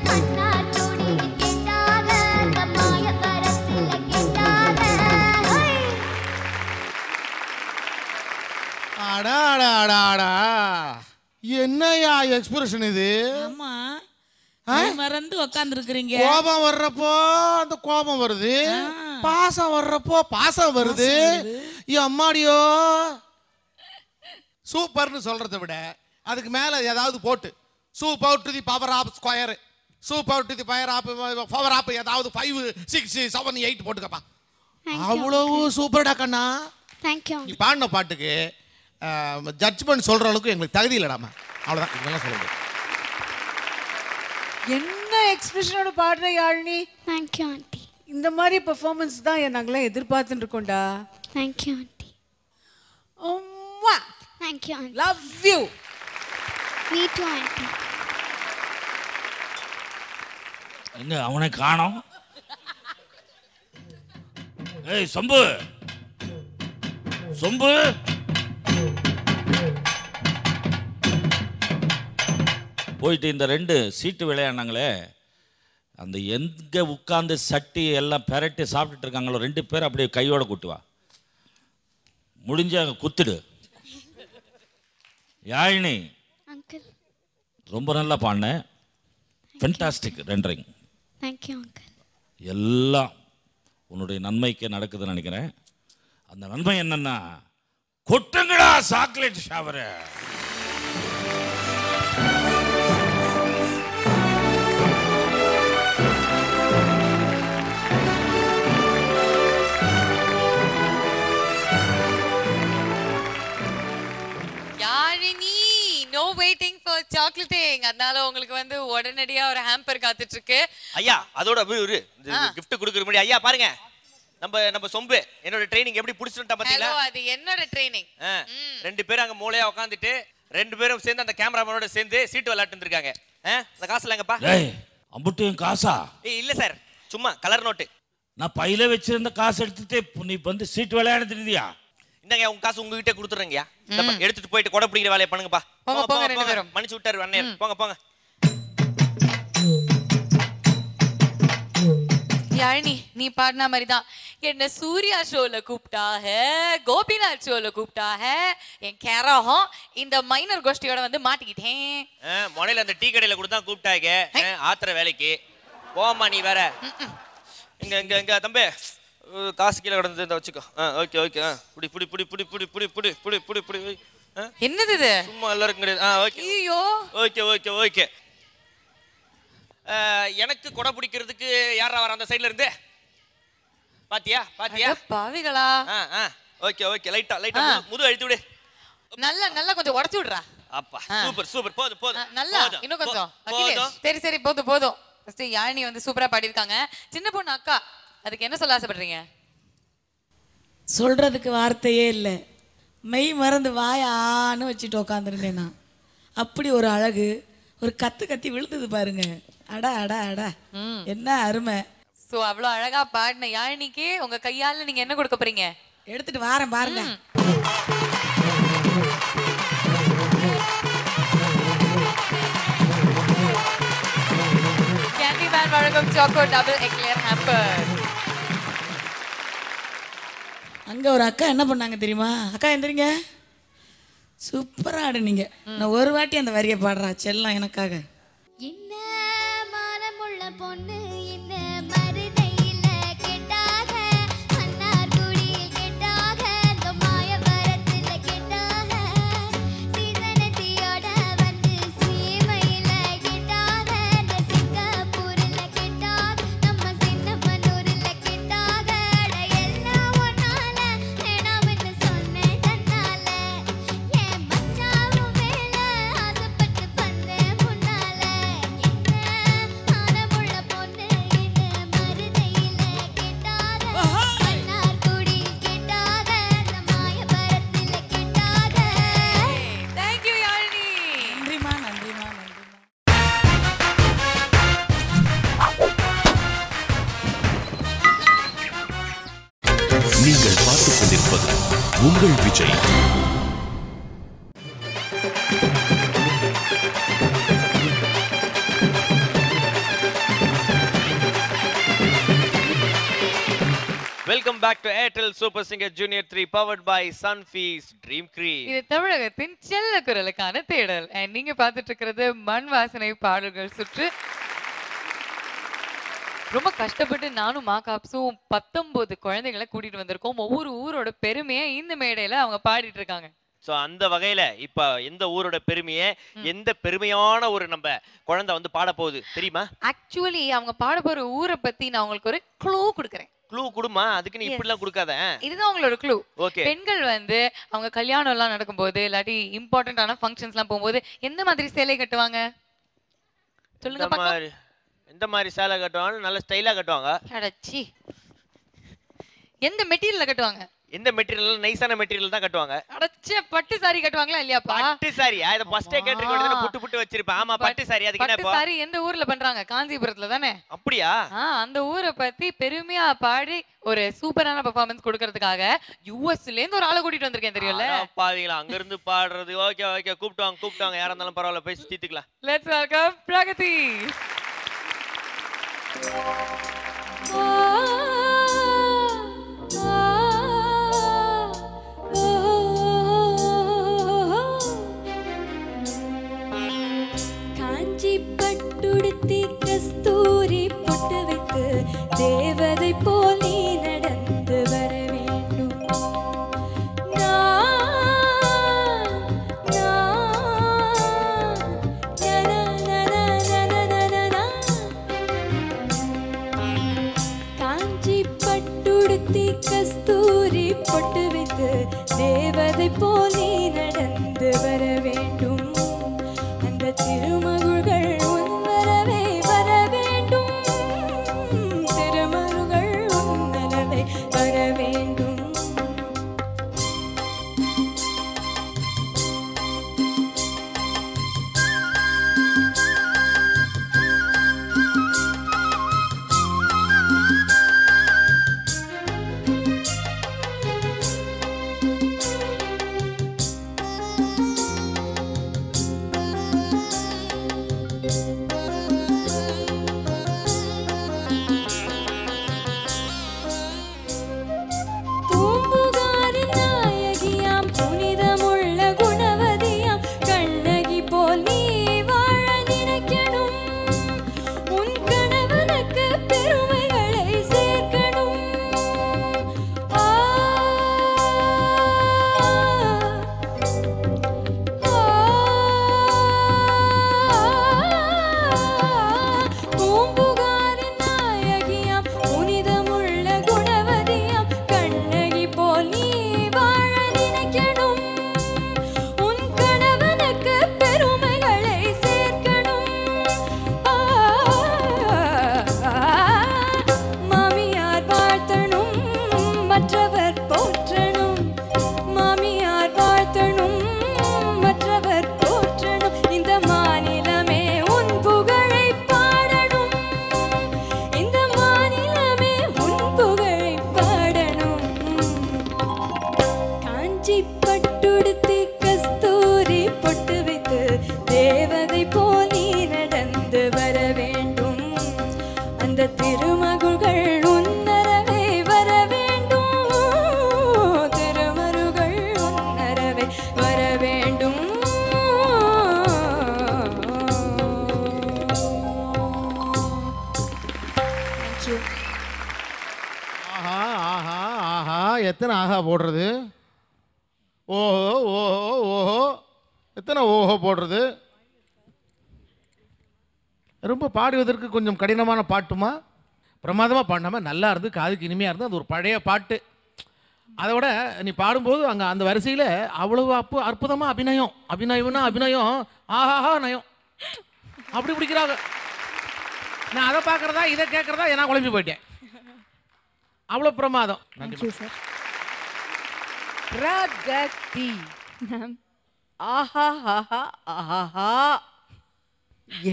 மன்னார் குடியில் கேட்டாக, அந்த மாயபரத்துல கேட்டாக. அடாடாடாடா, என்னையா எக்ஸ்பிரஷன் இது? ஆமா மறந்து உட்கார்ந்து இருக்கிறீங்க. கோபம் வர்றப்போ அந்த கோபம் வருது, பாசம் வர்றப்போ பாசம் வருது. அம்மாடியோ, சூப்பர்னு சொல்றதை விட அதுக்கு மேல ஏதாவது போட்டு soup out to the power of square, soup out to the power of ஏதாவது 5 6 7 8 போட்டுக்கப்பா. அவ்வளவு சூப்பர்டா கண்ணா. தேங்க்யூ. நீ பாடின பாட்டுக்கு ஜட்ஜ்மெண்ட் சொல்ற அளவுக்கு எங்களுக்கு தகுதி இல்லடாமா. அவ்வளவுதான், இதெல்லாம் சொல்ல முடியாது. என்ன எக்ஸ்பிரஷனோட பாடுற யாழினி. Thank you aunty. இந்த மாதிரி பெர்ஃபார்மன்ஸ் தான் நாங்களாம் எதிர்பார்த்துட்டு இருக்கோம்டா. Thank you aunty. Thank you aunty. Love you. Me too aunty. எங்க அவனை காணோம்? ஏய் சொம்பு, சொம்பு, போயிட்டு இந்த 2 சீட்டு விளையாடினாங்களே, அந்த எங்க உட்கார்ந்து சட்டி எல்லாம் பெரட்டி சாப்பிட்டுட்டு இருக்காங்களோ 2 பேர் அப்படியே கையோட கூட்டுவா, முடிஞ்ச குத்துடு. யாழினி அங்கிள் ரொம்ப நல்லா பாடின, ஃபென்டாஸ்டிக் ரெண்டரிங். Thank you uncle. எல்லாம் உன்னுடைய நன்மைக்கு நடக்குதுன்னு நினைக்கிறேன். அந்த நன்மை என்னன்னா, கொட்டுங்கடா chocolate shower. No waiting for chocolating. அதனால உங்களுக்கு வந்து உடனடியா ஒரு ஹேம்பர் காத்துட்டு இருக்கு. ஐயா அதோட ஒரு gift கொடுக்குற முன்னாடி ஐயா பாருங்க, நம்ம சொம்பு என்னோட ட்ரைனிங் எப்படி புடிச்சிட்டா பாத்தீங்களா? ஹலோ, அது என்னோட ட்ரைனிங். ரெண்டு பேரும் அங்க மூளையா உட்கார்ந்துட்டு ரெண்டு பேரும் சேர்ந்து அந்த கேமராமேனோட சேர்ந்து சீட் விளையாட்டு இருக்காங்க. அந்த காசுல எங்கப்பா? டேய், அம்புட்டையும் காசா? இல்ல சார், சும்மா கலர் நோட்டு. நான் பையில வச்சிருந்த காசு எடுத்துட்டு நீ வந்து சீட் விளையாடுறியா? இந்தங்க உங்க காசு உங்ககிட்ட கொடுத்துறேங்கயா. எடுத்துட்டு போயிட்டு கொடை பிடிக்கிற வேலையை பண்ணுங்கப்பா. போங்க போங்க ரெண்டு பேரும். மன்னிச்சு விட்டாரு அண்ணே. போங்க போங்க. யாழினி, நீ பாடின மாதிரி தான் என்ன சூர்யா ஷோல கூப்பிட்டா கோபிநாத் ஷோல கூப்பிட்டா என் கேரகம் இந்த மைனர் கோஷ்டியோட வந்து மாட்டிக்கிட்டேன். மொனையில அந்த டீ கடையில கூட தான் கூப்பிட்டாங்க ஆத்திர வேலைக்கு. போமா நீ வேற. இங்க இங்க இங்க தம்பி காசு கீழே கிடந்து இந்த வச்சுக்கோ. Okay okay. புடி புடி புடி புடி புடி புடி புடி புடி புடி புடி. என்னது இது? சும்மா எல்லாருக்கும் கிடையாது. ஓகே. ஐயோ. Okay okay okay. எனக்கு கொடை பிடிக்கிறதுக்கு யாரா வர அந்த சைடுல இருந்து? பாத்தியா பாத்தியா? பாவிகளா. Okay okay. லைட்டா லைட்டா முது அழுத்தி விடு. நல்லா நல்லா கொஞ்சம் உடைச்சு விடுறா. அப்பா சூப்பர் சூப்பர். போதும் போதும். நல்லா இன்னும் கொஞ்சம். அகிலேஷ் சரி சரி போதும் போதும். ஃபர்ஸ்ட் யாழினி வந்து சூப்பரா பாடிருக்காங்க. சின்ன பொண்ணு அக்கா, அதுக்கு என்ன சொல்ல ஆசைப்படுறீங்க? சொல்றதுக்கு வார்த்தையே இல்லை. மெய் மறந்து வாயான்னு வச்சுட்டு உட்காந்துருந்தேன் நான். அப்படி ஒரு அழகு, ஒரு கத்தி விழுந்தது பாருங்க. அடா அடா அடா, என்ன அருமை. சோ அவ்வளோ அழகா பாடின யாழினிக்கு உங்க கையால நீங்க என்ன கொடுக்க போறீங்க? எடுத்துட்டு வாரேன் பாருங்க. கேண்டி மேன் வழங்கும் சாக்கோ டபுள் எக்லேர் ஹேம்பர். அங்க ஒரு அக்கா என்ன பண்ணாங்க தெரியுமா? அக்கா எந்திரிங்க, சூப்பரா ஆடுனீங்க. நான் ஒரு வாட்டி அந்த வரியை பாடுறா செல்லம் எனக்காக. என்ன மனமுள்ள பொண்ணு என்ன மருதையில கெட்டாக, மன்னார்குடியில் கெட்டாக, இந்த மாயவரத்துல கெட்டாக, சீதனத்தியோட வந்து சீமையில கெட்டாக, இந்த சிங்கப்பூர்ல கெட்டாக, நம்ம சின்னமனூர்ல கெட்டாக, எல்லாம் ஒன்னால வேணாம்னு சொன்னேன் தன்னால, என் மச்சாவும் மேல ஆசைப்பட்டு வந்தேன் முன்னால. என்ன மனமுள்ள பொண்ணு என்ன மருதையில கெட்டாக, மன்னார்குடியில் கெட்டாக, இந்த மாயவரத்துல கெட்டாக. Thank you Yazhini. நன்றிமா நன்றிமா நன்றிமா. நீங்கள் பார்த்துக் கொண்டிருப்பது உங்கள் Vijay. Welcome back to Airtel super singer junior 3 powered by Sunfeast dream cream. இது தமிழகத்தின் செல்ல குரலுக்கான தேடல். And நீங்க பார்த்துட்டு இருக்கிறது மண் வாசனை பாடல்கள் சுற்று. ரொம்ப கஷ்டப்பட்டு நானும் மாகாப்ஸும் 19 குழந்தைகளை கூட்டிட்டு வந்திருக்கோம். ஒவ்வொரு ஊரோட பெருமையை இந்த மேடையில அவங்க பாடிட்டு இருக்காங்க. சோ அந்த வகையில இப்ப எந்த ஊரோட பெருமையை எந்த பெருமையான ஒரு நம்ம குழந்தை வந்து பாட போகுது தெரியுமா? ஆக்சுவலி அவங்க பாட போற ஊரை பத்தி நான் உங்களுக்கு ஒரு க்ளூ கொடுக்குறேன். க்ளூ கொடுமா, அதுக்கு நீ இப்படி எல்லாம் கொடுக்காத. இதுதான் உங்களோட க்ளூ. ஓகே. பெண்கள் வந்து அவங்க கல்யாணம் எல்லாம் நடக்கும்போது இல்லாட்டி இம்பார்ட்டன்டான ஃபங்க்ஷன்ஸ் எல்லாம் போகும்போது எந்த மாதிரி சேலை கட்டுவாங்க சொல்லுங்க பாக்கலாம். எந்த மாதிரி சேலை கட்டுவாங்க? நல்ல ஸ்டைலா கட்டுவாங்க. அடச்சி. எந்த மெட்டீரியல்ல கட்டுவாங்க? எந்த மெட்டீரியல்? நைஸான மெட்டீரியல் தான் கட்டுவாங்க. அடச்சே, பட்டு சாரி கட்டுவாங்களா இல்லையாப்பா? பட்டு சாரி இத ஃபர்ஸ்டே கேட்டிருக்க வேண்டியது. புட்டு புட்டு வச்சிருப்பேன். ஆமா பட்டு சாரி. அதுக்கு என்ன? பட்டு சாரி எந்த ஊர்ல பண்றாங்க? காஞ்சிபுரத்துல தானே? அப்படியா? அந்த ஊரை பத்தி பெருமையா பாடி ஒரு சூப்பரான பெர்ஃபார்மன்ஸ் கொடுக்கிறதுக்காக யுஎஸ்ல இருந்து ஒரு ஆளை கூட்டிட்டு வந்திருக்கேன் தெரியும்ல. பாவீங்களா, அங்க இருந்து பாடுறது. ஓகே ஓகே, கூப்பிட்டாங்க யாரா இருந்தாலும் பரவாயில்ல, போய் தீத்துக்கலாம். Let's welcome Pragathi. காஞ்சி பட்டுடுத்தி கஸ்தூரி பொட்டு வைத்து தேவதை போல் நீ திருமகள் உன் வரவே வர வேண்டும் திருமகள் உன் வரவே வர வேண்டும் பூம்புகாரின் நாயகியாம் புனிதமுள்ள குணவதியாம் கண்ணகி போல் நீ வாழ நினைக்கணும் உன் கணவனுக்கு பெருமைகளை சேர்க்கணும் ஆ பூம்புகாரின் நாயகியாம் புனிதமுள்ள குணவதியாம் கண்ணகி போல் நீ வாழ நினைக்கணும் உன் கணவனுக்கு பெருமைகளை சேர்க்கணும் மாமியார் வாழ்த்தணும் மற்றவர் போற்றணும் மாமியார் வாழ்த்தணும் மற்றவர் போற்றணும் இந்த மாநிலமே உன் புகழை பாடணும் இந்த மாநிலமே உன் புகழை பாடணும் காஞ்சி பட்டுடுத்தி கஸ்தூரி பொட்டு வைத்து தேவதை போல் நீ நடந்து வர வேண்டும் அந்த திருமகள் உன்னரவே வர வேண்டும் திருமருகள் உன்னரவே வர வேண்டும் Thank you. ஆஹா ஆஹா ஆஹா எத்தனை ஆஹா போடுறது ஓஹோ ஓஹோ ஓஹோ எத்தனை ஓஹோ போடுறது ரொம்ப பாடுவதற்கு கொஞ்சம் கடினமான பாட்டுமா பிரமாதமாக பாடினாமல் நல்லா இருந்து காதுக்கு இனிமையாக இருந்து அது ஒரு பழைய பாட்டு அதை விட நீ பாடும்போது அங்கே அந்த வரிசையில் அவ்வளவு அற்புதமாக அபிநயம்னா அபிநயம் ஆஹாஹா நயம் அப்படி பிடிக்கிறாங்க நான் அதை பார்க்குறதா இதை கேட்குறதா நான் குழம்பி போயிட்டேன் அவ்வளோ பிரமாதம் Thank you, sir. பிரகதி ஆஹா ஆஹா ஆஹா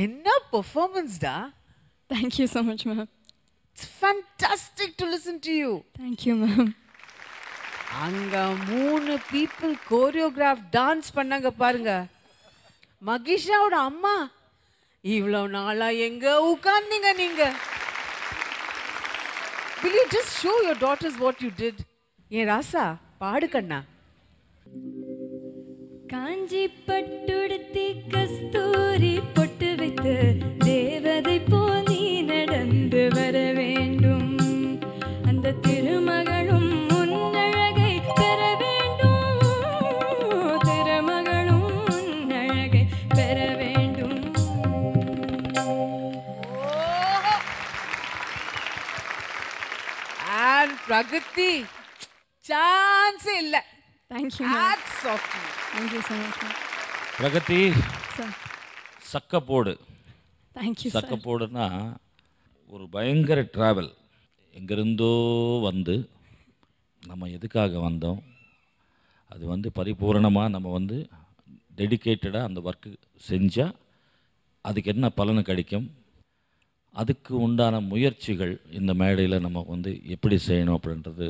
என்ன பெர்ஃபார்மன்ஸ்டா Thank you so much, ma'am. It's fantastic to listen to you. Thank you, ma'am. அங்க 3 people choreograph டான்ஸ் பண்ணாங்க பாருங்க மகிஷாவோட அம்மா இவ்வளவு நாளா எங்க உட்கார்ந்தீங்க நீங்க Will you just show your daughters what you did? ஏ ராசா பாடு கண்ணா காஞ்சி பட்டுடுத்தி கஸ்தூரி பொட்டு வைத்து தேவதை போல் நீ நடந்து வர வேண்டும் அந்த திருமகளும் உன்னழகை பெற வேண்டும் திருமகளும் உன்னழகை பெற வேண்டும் and பிரகதி சான்ஸ் இல்ல Thank you, ma'am. Hats off to you. Thank you so much, ma'am. Pragathi Sir. சக்கப்போடு Thank you, sir. சக்கப்போடுன்னா ஒரு பயங்கர ட்ராவல் எங்கிருந்தோ வந்து நம்ம எதுக்காக வந்தோம் அது வந்து பரிபூரணமாக நம்ம வந்து டெடிகேட்டடாக அந்த ஒர்க்கு செஞ்சால் அதுக்கு என்ன பலன் கிடைக்கும் அதுக்கு உண்டான முயற்சிகள் இந்த மேடையில் நம்ம வந்து எப்படி செய்யணும் அப்படின்றது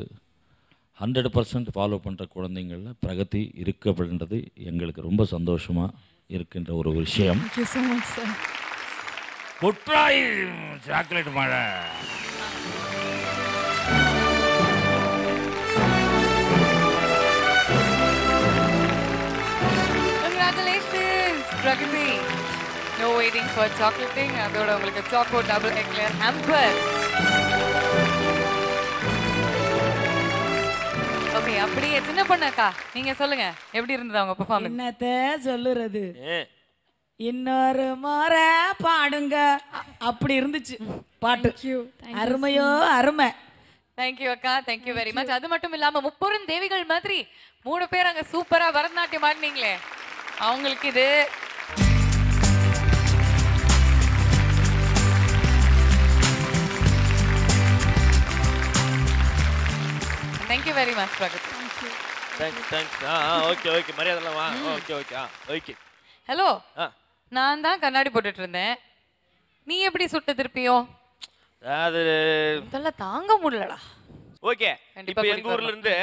100% ஃபாலோ பண்ணுற குழந்தைங்களில் பிரகதி இருக்குது அப்படின்றது எங்களுக்கு ரொம்ப சந்தோஷமாக இருக்கின்ற ஒரு விஷயம். Thank you so much, sir. குட்ராய் சாக்லேட் மழை. Congratulations, Pragati. No waiting for chocolating. அதோட உங்களுக்கு choco double eclair hamper. Okay, அப்படியே சின்ன பொண்ணாக்கா நீங்க சொல்லுங்க எப்படி இருந்தது அவங்க பெர்ஃபார்மன்ஸ்? என்னத்த சொல்லுறது, இன்னொரு முறை பாடுங்க அப்படி இருந்துச்சு பாட்டு. அருமையோ அருமை. தேங்க்யூ அக்கா, தேங்க்யூ வெரி மச். அது மட்டும் இல்லாம முப்பெரும் தேவிகள் மாதிரி 3 பேர் அங்க சூப்பரா பரதநாட்டியம் ஆடினீங்களே, அவங்களுக்கு இது Thank you very much, Pragat. Thanks. Okay okay, மரியாதைலாம் வா. Okay okay okay. ஹலோ, நான் தான் கண்ணாடி போட்டுட்டு இருந்தேன். நீ எப்படி சுட்ட திருப்பியும்? அது இதெல்லாம் தாங்க முடியலடா. ஓகே, இப்போ எங்க ஊர்ல இருந்து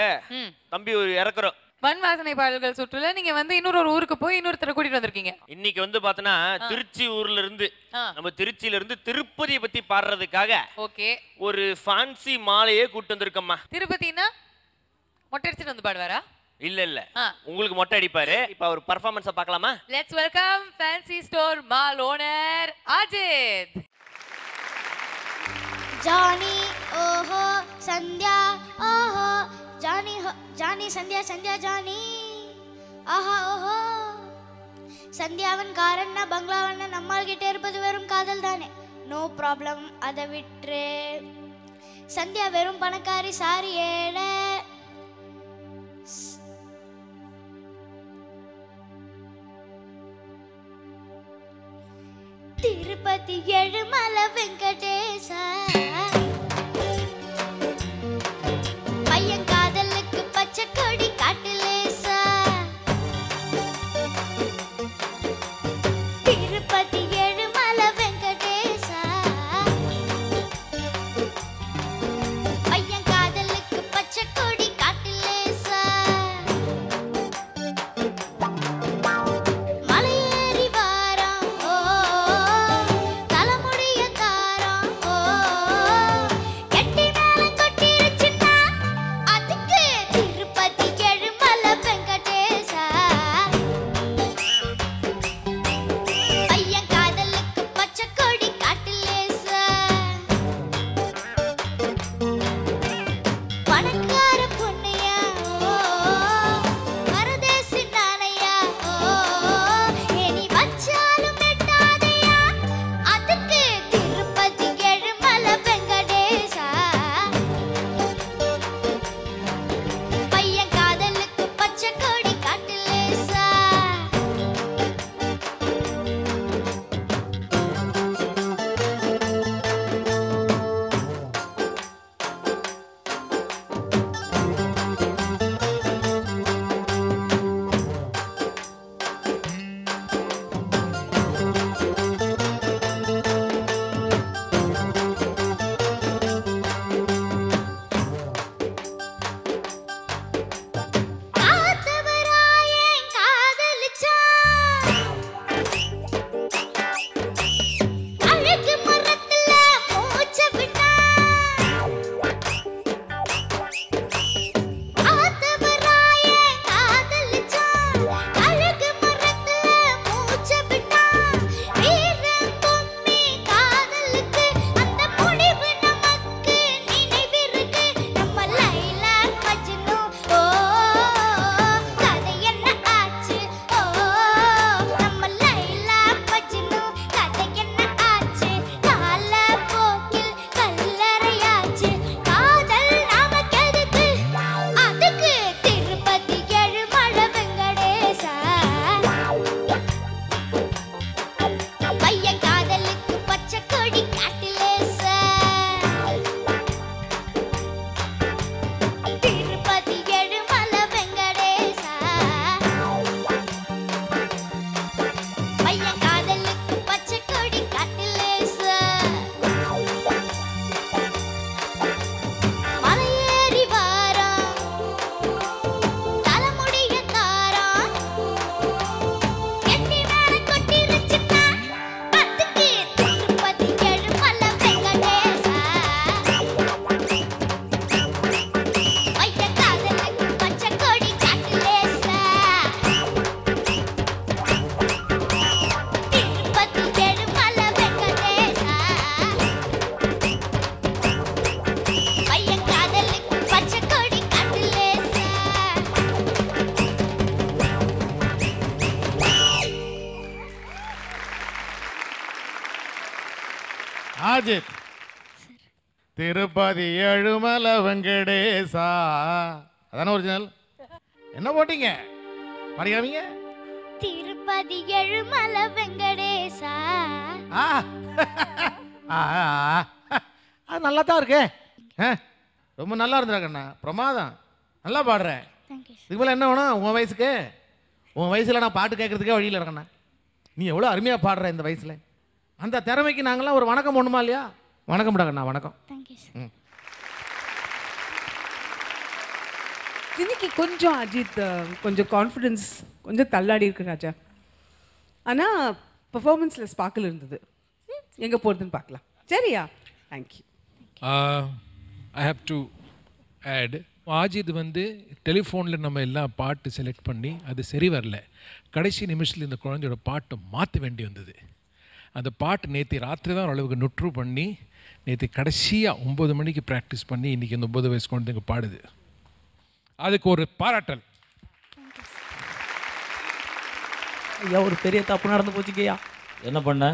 தம்பி ஒரு இறக்குறோம். மண் வாசனை பாடல்கள் சுற்றுல நீங்க வந்து இன்னொரு ஊருக்கு போய் இன்னொருத்தரை கூட்டிட்டு வந்திருக்கீங்க. இன்னைக்கு வந்து பார்த்தனா திருச்சி ஊர்ல இருந்து நம்ம திருச்சியில இருந்து திருப்பதியை பத்தி பாடுறதுக்காக ஓகே ஒரு ஃபேன்சி மாலையே கூட்டி வந்திருக்கம்மா. திருப்பதினா மொட்டை அடிச்சிட்டு வந்து பாடுவாரா? இல்ல இல்ல, உங்களுக்கு மொட்டை அடிப்பாரு. இப்ப அவர் பெர்ஃபார்மன்ஸை பார்க்கலாமா? Let's welcome fancy store mall owner Ajith. जानी ओहो संध्या ओहो जानी हो जानी संध्या संध्या जानी आहा ओहो சந்தியாவன் காரன்னா பங்களாவன்னா நம்மால் கிட்ட இருப்பது வெறும் காதல் தானே. நோ ப்ராப்ளம், அதை விட்டுரு. சந்தியா வெறும் பணக்காரி, சாரி ஏழை. திருப்பதி ஏழுமலை வெங்கடேச பையன் காதலுக்கு பச்சை கொடி காட்டுலேசா. திருப்பதி ஏழுமலை வெங்கடேச பையன் காதலுக்கு பச்சை கொடி காட்டுலேசா. மலையேறி வாரம் ஓ தலைமுடிய தாரம் ஓ கெட்டி மேளம் கொட்டிருச்சுன்னா அதுக்கு திருப்பதி ஏழுமலை வெங்கடேசா. பையன் காதலுக்கு பச்சை கொடி காட்டுலேசா. பணக்கார பொண்ணையா ஓ பரதேசி நானையா ஓ இனி வச்சாலும் எட்டாதையா அதுக்கு திருப்பதி ஏழுமலை வெங்கடேசா. பையன் காதலுக்கு பச்சை கொடி காட்டுலேசா. காத்தவராயன் காதலிச்சான் அழகு மரத்துல மூச்ச விட்டான். காத்தவராயன் காதலிச்சான் அழகு மரத்துல மூச்ச விட்டான். வீரன் பொம்மி காதலுக்கு அந்த முடிவு நமக்கு நினைவிருக்கு. நம்ம லைலா மஜ்னு ஓ கதை என்ன ஆச்சு ஓ நம்ம லைலா மஜ்னு கதை என்ன ஆச்சு. கால போக்கில் கல்லறையாச்சு. காதல் நமக்கு எதுக்கு அதுக்கு திருப்பதி ஏழுமலை வெங்கடேசா. பையன் காதலுக்கு பச்சை கொடி காட்டுலேசா. திருப்பதி ஏழுமலை வெங்கடேசா. பையன் காதலுக்கு பச்சை கொடி காட்டுலேசா. மலையேறி வாரம் தலைமுடிய தாரம் கெட்டி மேளம் கொட்டிருச்சுன்னா அதுக்கு திருப்பதி ஏழுமலை வெங்கடேசா. பையன் காதலுக்கு பச்சை கொடி காட்டுலேசா. திருப்பதி ஏழுமலை வெங்கடேசா. பையன் காதலுக்கு பச்சை கொடி காட்டுலேசா. அஜித், திருப்பதி ஏழுமலை வெங்கடேசா அதான ஒரிஜினல். என்ன போட்டீங்க படிக்காமீங்க? திருப்பதி ஏழுமலை வெங்கடேசா. ஆ அது நல்லா தான் இருக்கு. ரொம்ப நல்லா இருந்துடா கண்ணா, பிரமாதம். நல்லா பாடுற. இதுக்கு மேலே என்ன வேணும் உன் வயசுக்கு? உன் வயசில் நான் பாட்டு கேட்கறதுக்கே வழியில் இருக்கேண்ணா. நீ எவ்வளோ அருமையாக பாடுற இந்த வயசில். அந்த திறமைக்கு நாங்களாம் ஒரு வணக்கம் பண்ணுமா இல்லையா? வணக்கம் டாக்கண்ணா, வணக்கம். ம். இன்னைக்கு கொஞ்சம் அஜித் கொஞ்சம் கான்ஃபிடென்ஸ் கொஞ்சம் தள்ளாடி இருக்கு ராஜா. ஆனால் பெர்ஃபார்மன்ஸில் ஸ்பார்க்கில் இருந்தது. எங்கே போகிறதுன்னு பார்க்கலாம். சரியா? Thank you. I have to add, Ajith வந்து டெலிஃபோனில் நம்ம எல்லாம் பாட்டு செலக்ட் பண்ணி அது சரி வரல. கடைசி நிமிஷத்தில் இந்த குழந்தையோட பாட்டை மாற்ற வேண்டி வந்தது. அந்த பாட்டு நேற்று ராத்திரி தான் ஓரளவுக்கு நுட்ரு பண்ணி நேற்று கடைசியாக 9 மணிக்கு ப்ராக்டிஸ் பண்ணி இன்றைக்கி இந்த 9 வயசு குழந்தைங்க பாடுது. அதுக்கு ஒரு பாராட்டல். ஐயா ஒரு பெரிய தப்பு நடந்து போச்சுங்கய்யா. என்ன பண்ண?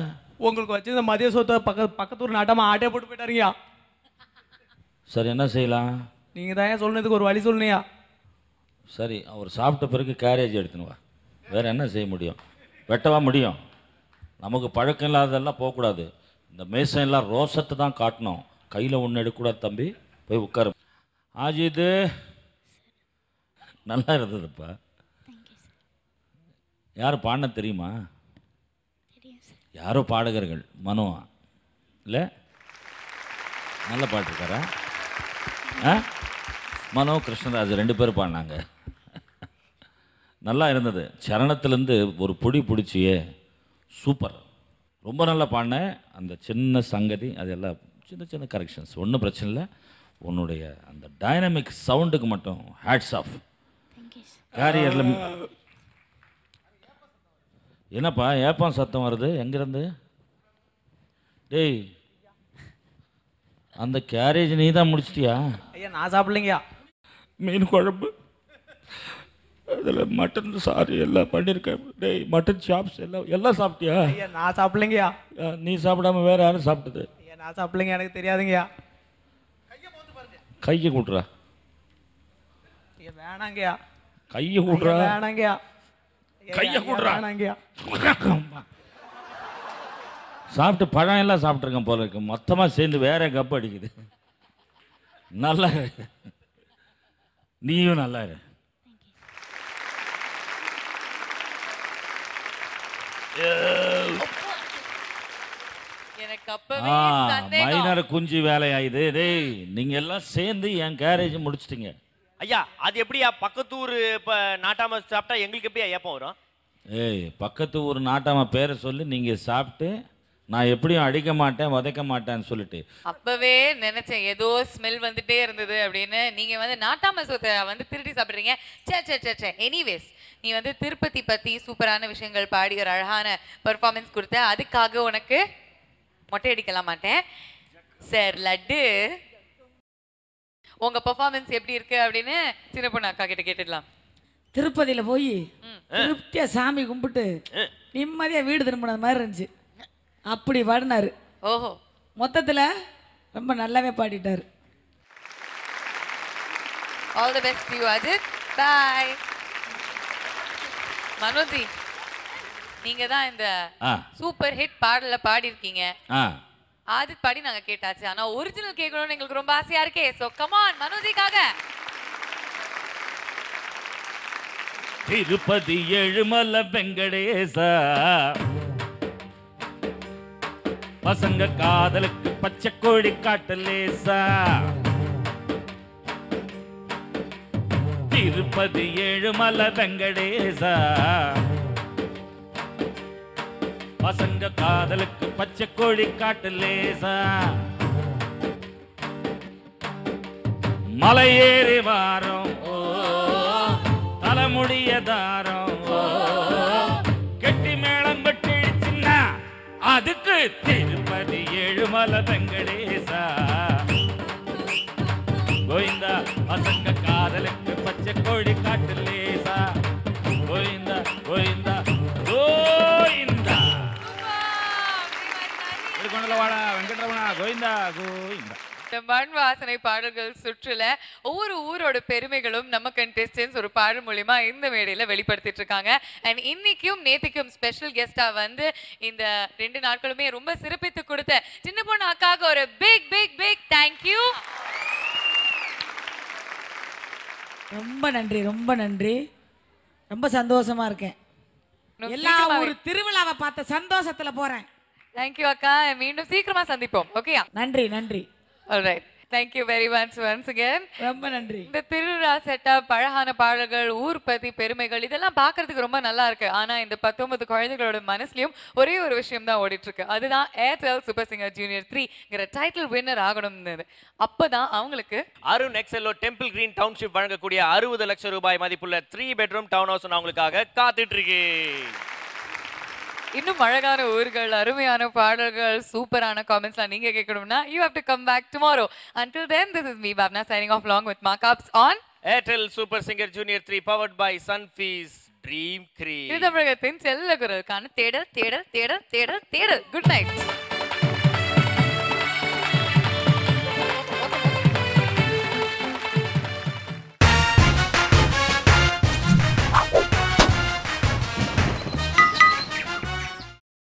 உங்களுக்கு வச்சு இந்த மதிய சொத்தை பக்கத்தூர் நாட்டாமல் ஆட்டே போட்டு போயிட்டாருங்கய்யா. சரி, என்ன செய்யலாம்? நீங்கள் தான் சொல்லணுதுக்கு ஒரு வழி சொல்லணுயா. சரி, அவர் சாப்பிட்ட பிறகு கேரேஜ் எடுத்துன்னு வா. வேறு என்ன செய்ய முடியும்? வெட்டவா முடியும்? நமக்கு பழக்கம் இல்லாததெல்லாம் போகக்கூடாது. இந்த மேசம் எல்லாம் ரோசத்தை தான் காட்டணும். கையில் ஒன்று எடுக்கக்கூடாது தம்பி. போய் உட்காரு. ஆஜிது நல்லா இருந்ததுப்பா. யார் பாடின தெரியுமா? யாரோ பாடகர்கள். மனோவா இல்லை? நல்ல பாட்டுருக்காரா? மனோ, கிருஷ்ணராஜ் 2 பேர் பாடினாங்க. நல்லா இருந்தது. சரணத்துலேருந்து ஒரு பொடி பிடிச்சியே, சூப்பர். ரொம்ப நல்லா பாடினேன். அந்த சின்ன சங்கதி அதெல்லாம் சின்ன சின்ன கரெக்ஷன்ஸ் ஒன்றும் பிரச்சனை இல்லை. உன்னுடைய அந்த டைனமிக் சவுண்டுக்கு மட்டும் ஹேட்ஸ் ஆஃப். கேரியரில் என்னப்பா ஏப்பம் சத்தம் வருது? எங்கேருந்து? டேய், அந்த கேரேஜ் நீ தான் முடிச்சிட்டியா? ஐயா நான் சாப்பிட்லைங்கய்யா. மீன் குழம்பு, அதில் மட்டன் சாரி எல்லாம் பண்ணியிருக்கேன். டேய், மட்டன் சாப்ஸ் எல்லாம் சாப்பிட்டியா? ஐயா நான் சாப்பிட்லைங்கய்யா. நீ சாப்பிடாம வேறு யாரும் சாப்பிட்டது? ஐயா நான் சாப்பிட்லைங்க, எனக்கு தெரியாதுங்கய்யா. கையை கூட்டுறா. ஐயா வேணாங்கய்யா. கையை கூட்டுறா. வேணாங்கய்யா. கையை கூட்டுறா. வேணாங்கய்யா. சாப்பிட்டு பழம் எல்லாம் சாப்பிட்ருக்கேன் போல இருக்கு. மொத்தமாக சேர்ந்து வேற கப்பு அடிக்குது. நல்லா இரு, நீயும் நல்லா இரு. எனக்கு அப்பவே சந்தேகம். மைனர் குஞ்சு வேலையாயுது. டேய், நீங்க எல்லாம் சேர்ந்து என் கேரேஜ் முடிச்சிட்டீங்க. ஐயா அது எப்படியா பக்கத்தூர் இப்போ நாட்டாம சாப்பிட்டா எங்களுக்கு எப்படியா ஏப்பம் வரும்? ஏய், பக்கத்து ஊர் நாட்டாம பேரை சொல்லி நீங்க சாப்பிட்டு நான் எப்படியும் அடிக்க மாட்டேன் உதைக்க மாட்டேன்னு சொல்லிட்டு அப்பவே நினைச்சேன் ஏதோ ஸ்மெல் வந்துட்டே இருந்தது அப்படின்னு. நீங்க வந்து நாட்டாம சொத்தை வந்து திருடி சாப்பிடுறீங்க. சே. எனிவேஸ், நீ வந்து திருப்பதி பத்தி சூப்பரான விஷயங்கள் பாடி ஒரு அழகான பெர்ஃபார்மன்ஸ் கொடுத்த. அதுக்காக உனக்கு மொட்டை அடிக்கலாம் மாட்டேன். சார் லட்டு, உங்க பெர்ஃபார்மன்ஸ் எப்படி இருக்கு அப்படின்னு சின்ன பொண்ணு அக்கா கிட்ட கேட்டுடலாம். திருப்பதியில் போய் திருப்தியாக சாமி கும்பிட்டு நிம்மதியாக வீடு திரும்பினது மாதிரி இருந்துச்சு. அப்படி பாடினாரு. ஓஹோ, மொத்தத்தில் ரொம்ப நல்லாவே பாடிட்டாரு. All the best to you Ajith. Bye. Manoji, நீங்க தான் இந்த சூப்பர் ஹிட் பாடல பாடி இருக்கீங்க. ஆதித் பாடி நாங்க கேட்டாச்சு. ஆனா ஒரிஜினல் கேட்கணும்னு எங்களுக்கு ரொம்ப ஆசையா இருக்கே. சோ கம் ஆன் மனோஜிக்காக. திருப்பதி ஏழுமலை வெங்கடேசா, பசங்க காதலுக்கு பச்சை கோழி காட்டலேசா. திருப்பதி ஏழுமலை வெங்கடேசா, பசங்க காதலுக்கு பச்சை கோழி காட்டலேசா. மலை ஏறி வாரம் ஓ, தலைமுடிய தாரம் ஓ, கெட்டி மேளம் கட்டிடுச்சுன்னா அதுக்கு திருப்பதி ஏழுமலை வெங்கடேசா. கோவிந்தா, பசங்க காதலுக்கு பச்சை கோழி காட்டலேசா. கோவிந்தா கோவிந்தா கோவிந்தா. வாடா வெங்கடரமணா, கோவிந்தா கோவிந்தா. இந்த மண் வாசனை பாடல்கள் சுற்றுல ஒவ்வொரு ஊரோட பெருமைகளும் நம்ம கண்டெஸ்டன்ஸ் ஒரு பாடல் மூலியமா இந்த மேடையில வெளிப்படுத்திட்டு இருக்காங்க. அண்ட் இன்னைக்கும் நேத்திக்கும் ஸ்பெஷல் கெஸ்டா வந்து இந்த 2 நாட்களுமே ரொம்ப சிறப்பித்து கொடுத்த சின்ன பொண்ணு அக்காவுக்கு ஒரு பிக் பிக் பிக் தேங்க்யூ. ரொம்ப நன்றி, ரொம்ப நன்றி. ரொம்ப சந்தோஷமா இருக்கேன். எல்லா ஒரு திருவிழாவை பார்த்த சந்தோஷத்துல போறேன். தேங்க்யூ அக்கா. மீண்டும் சீக்கிரமா சந்திப்போம். ஓகேயா? நன்றி நன்றி. Alright. Thank you very much once again. ரொம்ப நன்றி. இந்த திருவிழா செட்டப், அழகான பாடல்கள், ஊர் பத்தி பெருமைகள் இதெல்லாம் பார்க்கிறதுக்கு ரொம்ப நல்லா இருக்கு. ஆனா இந்த 19 குழந்தைகளோட மனசுலயும் ஒரே ஒரு விஷயம் தான் ஓடிட்டு இருக்கு. அதுதான் ஏர்டெல் சூப்பர் சிங்கர் ஜூனியர் 3ங்கிற டைட்டில் வின்னர் ஆகணும்னு. அப்பதான் அவங்களுக்கு Arun Excello temple green township வழங்கக்கூடிய 60 லட்சம் ரூபாய் மதிப்புள்ள 3 பெட்ரூம் டவுன் ஹவுஸ் அவங்களுக்காக காத்துட்டு இருக்கு. இன்னும் அழகான ஊர்கள், அருமையான பாடல்கள், சூப்பரான காமெண்ட்ஸ்லாம் நீங்க கேட்கணும்னா you have to come back tomorrow. Until then, this is me Bhavna signing off along with Markups on Airtel Super Singer Junior 3 powered by Sunfeast Dream Cream. இது தமிழகத்தின் செல்ல குரலுக்கான தேடல் தேடல் தேடல் தேடல் தேடல். Good night.